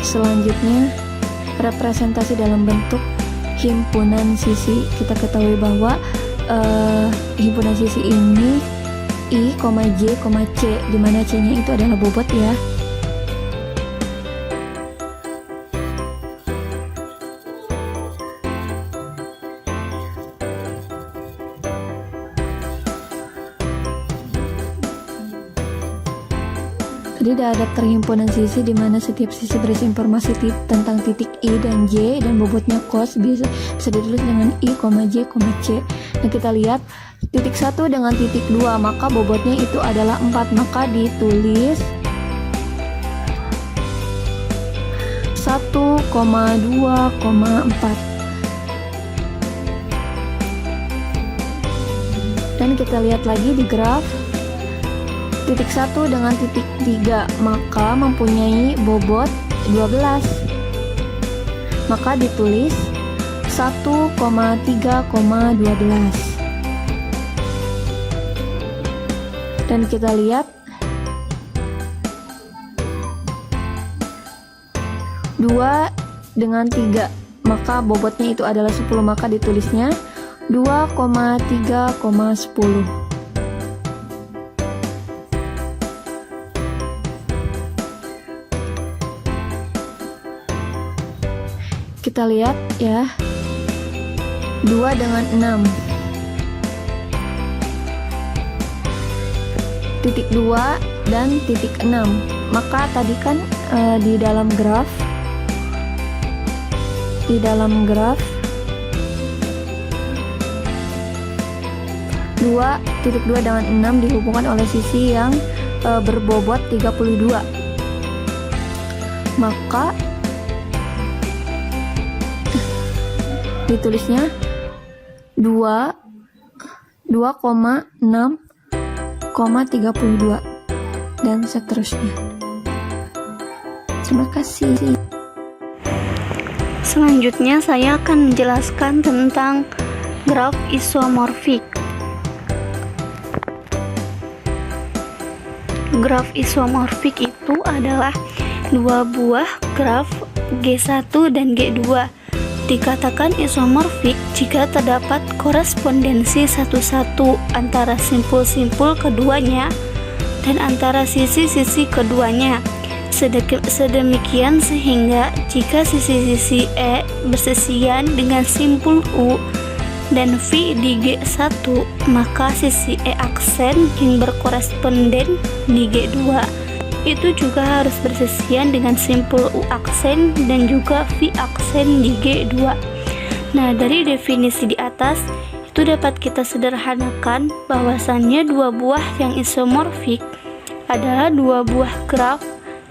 Selanjutnya, representasi dalam bentuk himpunan sisi. Kita ketahui bahwa himpunan sisi ini I, J, C, di mana C-nya itu adalah bobot ya. Tadi ada daftar himpunan sisi di mana setiap sisi berisi informasi tentang titik I dan J, dan bobotnya cos bisa ditulis dengan I, J, C. Nah, kita lihat titik 1 dengan titik 2, maka bobotnya itu adalah 4, maka ditulis 1,2,4. Dan kita lihat lagi di graf. Titik 1 dengan titik 3, maka mempunyai bobot 12, maka ditulis 1,3,12. Dan kita lihat 2 dengan 3, maka bobotnya itu adalah 10, maka ditulisnya 2,3,10. Kita lihat ya, 2 dengan 6, titik 2 dan titik 6, maka tadi kan di dalam graf 2, titik 2 dengan 6 dihubungkan oleh sisi yang berbobot 32, maka ditulisnya 2,6,32 dan seterusnya. Terima kasih. Selanjutnya saya akan menjelaskan tentang graf isomorfik. Graf isomorfik itu adalah dua buah graf G1 dan G2. Dikatakan isomorfik jika terdapat korespondensi satu-satu antara simpul-simpul keduanya dan antara sisi-sisi keduanya. Sedemikian sehingga jika sisi-sisi E bersisian dengan simpul U dan V di G1, maka sisi E aksen yang berkoresponden di G2 itu juga harus bersisian dengan simpul U aksen dan juga V aksen di G2. Nah, dari definisi di atas itu dapat kita sederhanakan bahwasannya dua buah yang isomorfik adalah dua buah graf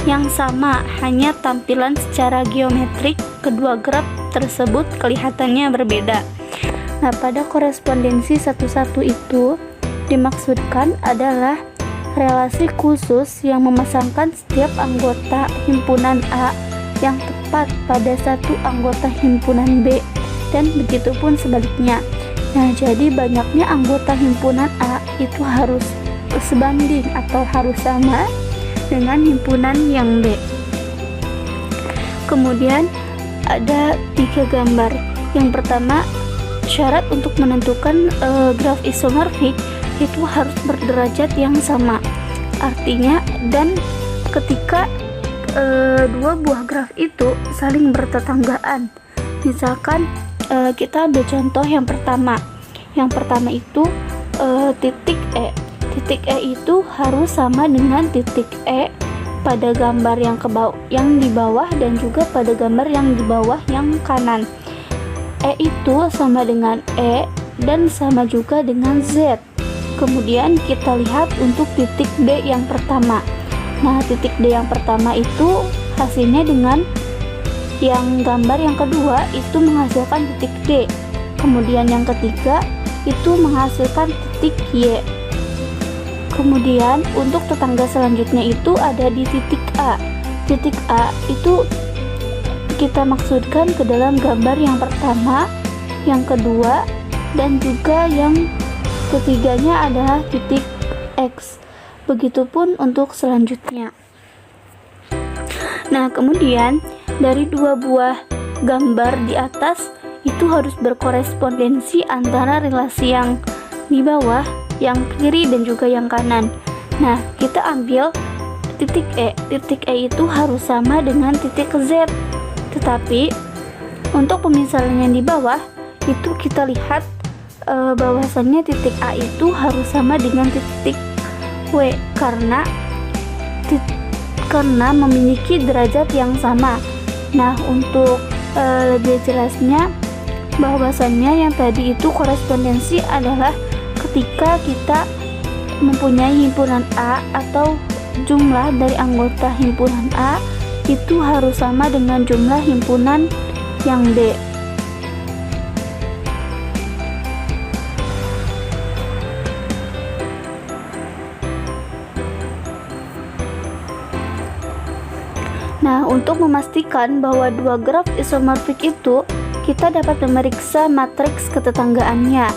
yang sama, hanya tampilan secara geometrik kedua graf tersebut kelihatannya berbeda. Nah, pada korespondensi satu-satu itu dimaksudkan adalah relasi khusus yang memasangkan setiap anggota himpunan A yang tepat pada satu anggota himpunan B, dan begitupun sebaliknya. Nah, jadi banyaknya anggota himpunan A itu harus sebanding atau harus sama dengan himpunan yang B. Kemudian ada 3 gambar. Yang pertama, syarat untuk menentukan graf isomorfik itu harus berderajat yang sama. Artinya, dan ketika dua buah graf itu saling bertetanggaan. Misalkan kita ambil contoh yang pertama. Yang pertama itu titik E. Titik E itu harus sama dengan titik E pada gambar yang di bawah dan juga pada gambar yang di bawah yang kanan. E itu sama dengan E dan sama juga dengan Z. Kemudian kita lihat untuk titik D yang pertama. Nah, titik D yang pertama itu hasilnya dengan yang gambar yang kedua itu menghasilkan titik D. Kemudian yang ketiga itu menghasilkan titik Y. Kemudian untuk tetangga selanjutnya itu ada di titik A. Titik A itu kita maksudkan ke dalam gambar yang pertama, yang kedua, dan juga yang ketiganya adalah titik X. Begitupun untuk selanjutnya. Nah, kemudian dari 2 buah gambar di atas itu harus berkorespondensi antara relasi yang di bawah, yang kiri, dan juga yang kanan. Nah, kita ambil titik E. Titik E itu harus sama dengan titik Z. Tetapi untuk pemisalan yang di bawah itu kita lihat bahwasannya titik A itu harus sama dengan titik W karena memiliki derajat yang sama. Nah, untuk lebih jelasnya bahwasannya yang tadi itu korespondensi adalah ketika kita mempunyai himpunan A atau jumlah dari anggota himpunan A itu harus sama dengan jumlah himpunan yang B. Nah, untuk memastikan bahwa 2 graf isomorfik itu, kita dapat memeriksa matriks ketetanggaannya.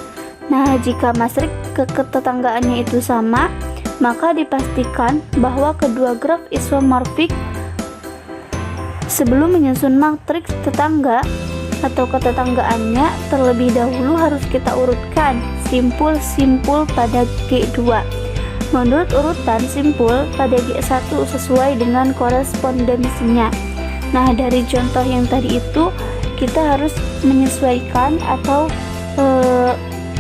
Nah, jika matriks ketetanggaannya itu sama, maka dipastikan bahwa kedua graf isomorfik sebelum menyusun matriks tetangga atau ketetanggaannya terlebih dahulu harus kita urutkan simpul-simpul pada G2. Menurut urutan simpul pada G1 sesuai dengan korespondensinya. Nah, dari contoh yang tadi itu kita harus menyesuaikan atau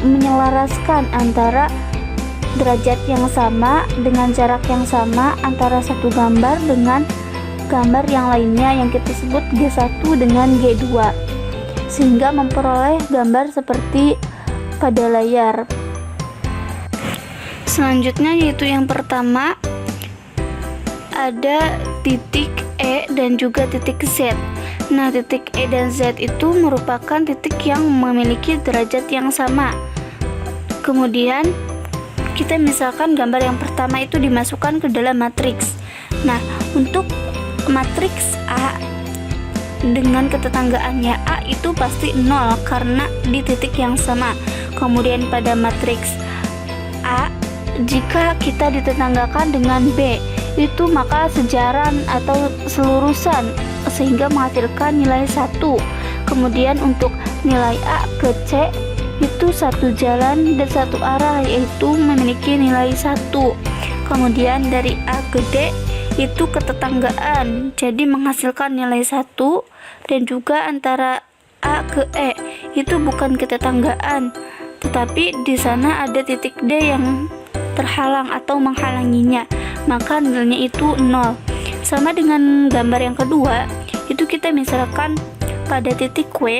menyelaraskan antara derajat yang sama dengan jarak yang sama antara satu gambar dengan gambar yang lainnya yang kita sebut G1 dengan G2, sehingga memperoleh gambar seperti pada layar. Selanjutnya yaitu yang pertama ada titik E dan juga titik Z. Nah, titik E dan Z itu merupakan titik yang memiliki derajat yang sama. Kemudian kita misalkan gambar yang pertama itu dimasukkan ke dalam matriks. Nah, untuk matriks A dengan ketetanggaannya A itu pasti 0 karena di titik yang sama. Kemudian pada matriks A jika kita ditetanggakan dengan B itu maka sejaran atau selurusan sehingga menghasilkan nilai 1. Kemudian untuk nilai A ke C itu satu jalan dan satu arah yaitu memiliki nilai 1. Kemudian dari A ke D itu ketetanggaan jadi menghasilkan nilai 1, dan juga antara A ke E itu bukan ketetanggaan tetapi di sana ada titik D yang terhalang atau menghalanginya, maka nilainya itu 0. Sama dengan gambar yang kedua, itu kita misalkan pada titik W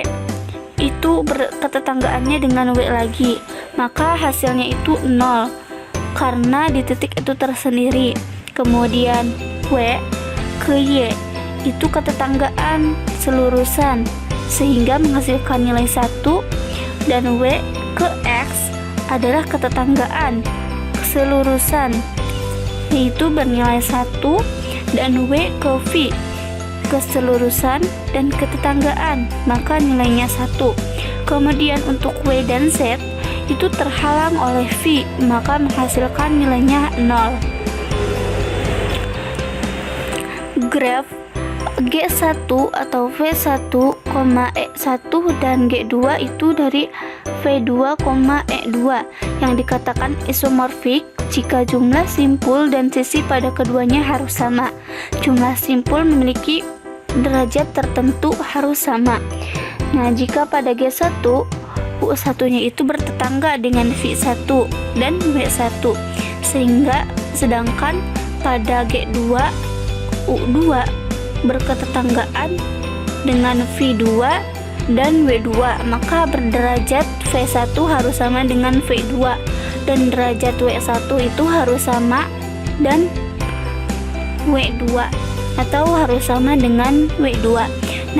itu ketetanggaannya dengan W lagi, maka hasilnya itu 0 karena di titik itu tersendiri. Kemudian W ke Y itu ketetanggaan selurusan sehingga menghasilkan nilai 1, dan W ke X adalah ketetanggaan selurusan yaitu bernilai 1, dan W ke V, keseluruhan dan ketetanggaan, maka nilainya 1. Kemudian untuk W dan Z itu terhalang oleh V, maka menghasilkan nilainya 0. Graf G1 atau V1, E1 dan G2 itu dari V2, E2 yang dikatakan isomorfik jika jumlah simpul dan sisi pada keduanya harus sama. Jumlah simpul memiliki derajat tertentu harus sama. Nah, jika pada G1 U1-nya itu bertetangga dengan V1 dan W1, sedangkan pada G2 U2 berketetanggaan dengan V2 dan W2, maka berderajat V1 harus sama dengan V2 dan derajat W1 itu harus sama dan W2 atau harus sama dengan W2.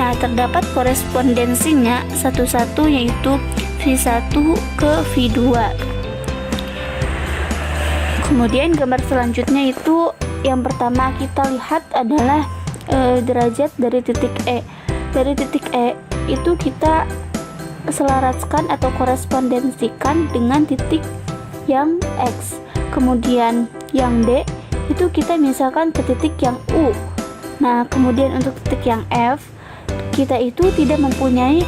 Nah, terdapat korespondensinya satu-satu, yaitu V1 ke V2. Kemudian gambar selanjutnya itu yang pertama kita lihat adalah derajat dari titik E. Dari titik E itu kita selaraskan atau korespondensikan dengan titik yang X. Kemudian yang D itu kita misalkan ke titik yang U. Nah, kemudian untuk titik yang F, kita itu tidak mempunyai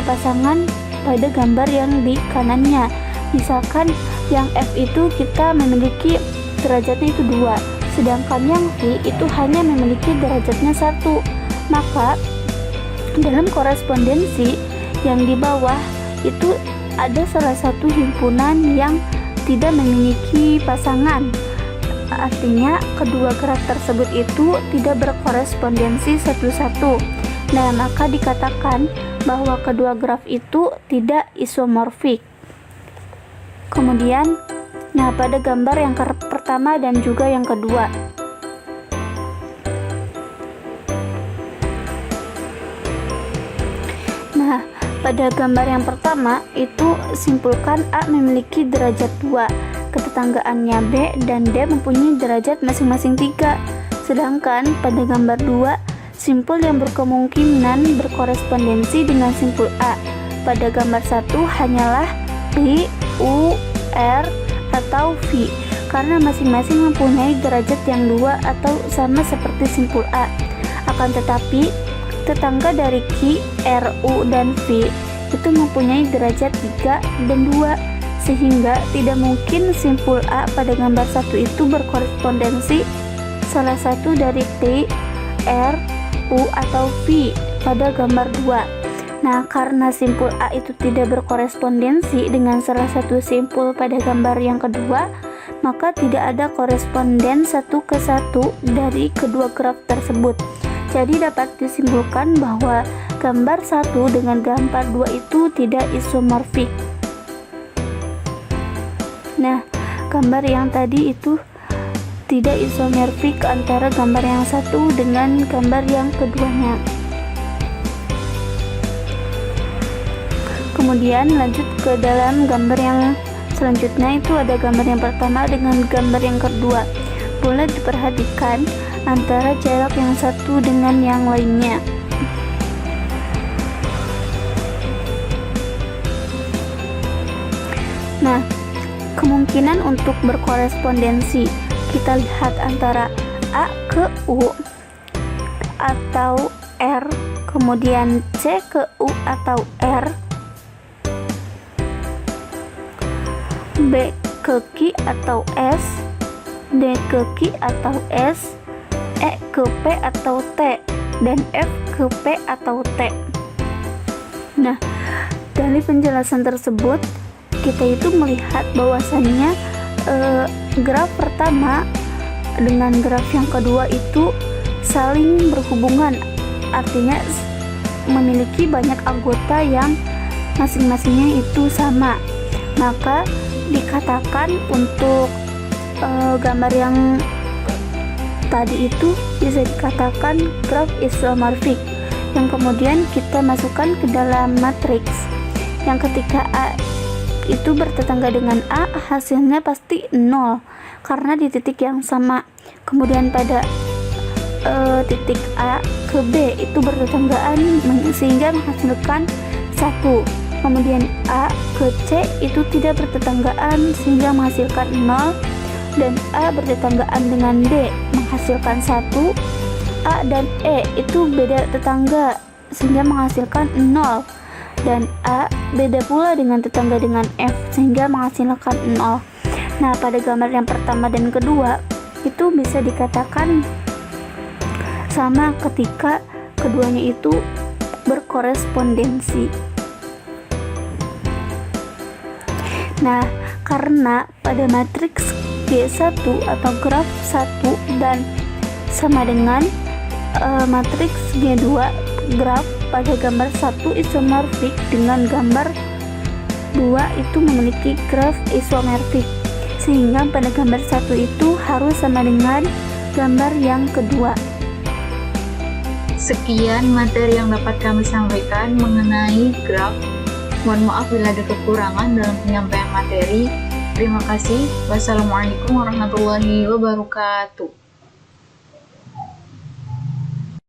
pasangan pada gambar yang di kanannya. Misalkan yang F itu kita memiliki derajatnya itu 2, sedangkan yang V itu hanya memiliki derajatnya 1. Maka dalam korespondensi yang di bawah itu ada salah satu himpunan yang tidak memiliki pasangan. Artinya kedua graf tersebut itu tidak berkorespondensi satu-satu. Nah, maka dikatakan bahwa kedua graf itu tidak isomorfik. Kemudian, nah pada gambar yang pertama dan juga yang kedua, nah pada gambar yang pertama itu simpulkan A memiliki derajat 2, ketetanggaannya B dan D mempunyai derajat masing-masing 3. Sedangkan pada gambar 2, simpul yang berkemungkinan berkorespondensi dengan simpul A pada gambar 1 hanyalah I, U, R, atau V, karena masing-masing mempunyai derajat yang 2 atau sama seperti simpul A. Akan tetapi, tetangga dari Q, R, U, dan V itu mempunyai derajat 3 dan 2, sehingga tidak mungkin simpul A pada gambar 1 itu berkorespondensi salah satu dari T, R, U, atau V pada gambar 2. Nah, karena simpul A itu tidak berkorespondensi dengan salah satu simpul pada gambar yang kedua, maka tidak ada koresponden 1 ke 1 dari kedua graf tersebut. Jadi dapat disimpulkan bahwa gambar 1 dengan gambar 2 itu tidak isomorfik. Nah, gambar yang tadi itu tidak isomorfik antara gambar yang satu dengan gambar yang keduanya. Kemudian lanjut ke dalam gambar yang selanjutnya, itu ada gambar yang pertama dengan gambar yang kedua. Boleh diperhatikan antara jarak yang satu dengan yang lainnya. Nah, kemungkinan untuk berkorespondensi kita lihat antara A ke U atau R, kemudian C ke U atau R, B ke Q atau S, D ke Q atau S, E ke P atau T, dan F ke P atau T. Nah, dari penjelasan tersebut kita itu melihat bahwasannya graf pertama dengan graf yang kedua itu saling berhubungan, artinya memiliki banyak anggota yang masing-masingnya itu sama. Maka dikatakan untuk gambar yang tadi itu bisa dikatakan graf isomorfik, yang kemudian kita masukkan ke dalam matriks, yang ketika A itu bertetangga dengan A, hasilnya pasti 0, karena di titik yang sama. Kemudian pada titik A ke B itu bertetanggaan sehingga menghasilkan 1. Kemudian A ke C itu tidak bertetanggaan sehingga menghasilkan 0, dan A bertetanggaan dengan D menghasilkan 1. A dan E itu beda tetangga sehingga menghasilkan 0, dan A beda pula dengan tetangga dengan F sehingga menghasilkan 0. Nah, pada gambar yang pertama dan kedua itu bisa dikatakan sama ketika keduanya itu berkorespondensi. Nah, karena pada matriks G1 atau graf 1 dan sama dengan matriks G2, graf pada gambar 1 isomorfik dengan gambar 2 itu memiliki graf isomorfik, sehingga pada gambar 1 itu harus sama dengan gambar yang kedua. Sekian materi yang dapat kami sampaikan mengenai graf. Mohon maaf bila ada kekurangan dalam penyampaian materi. Terima kasih. Wassalamualaikum warahmatullahi wabarakatuh.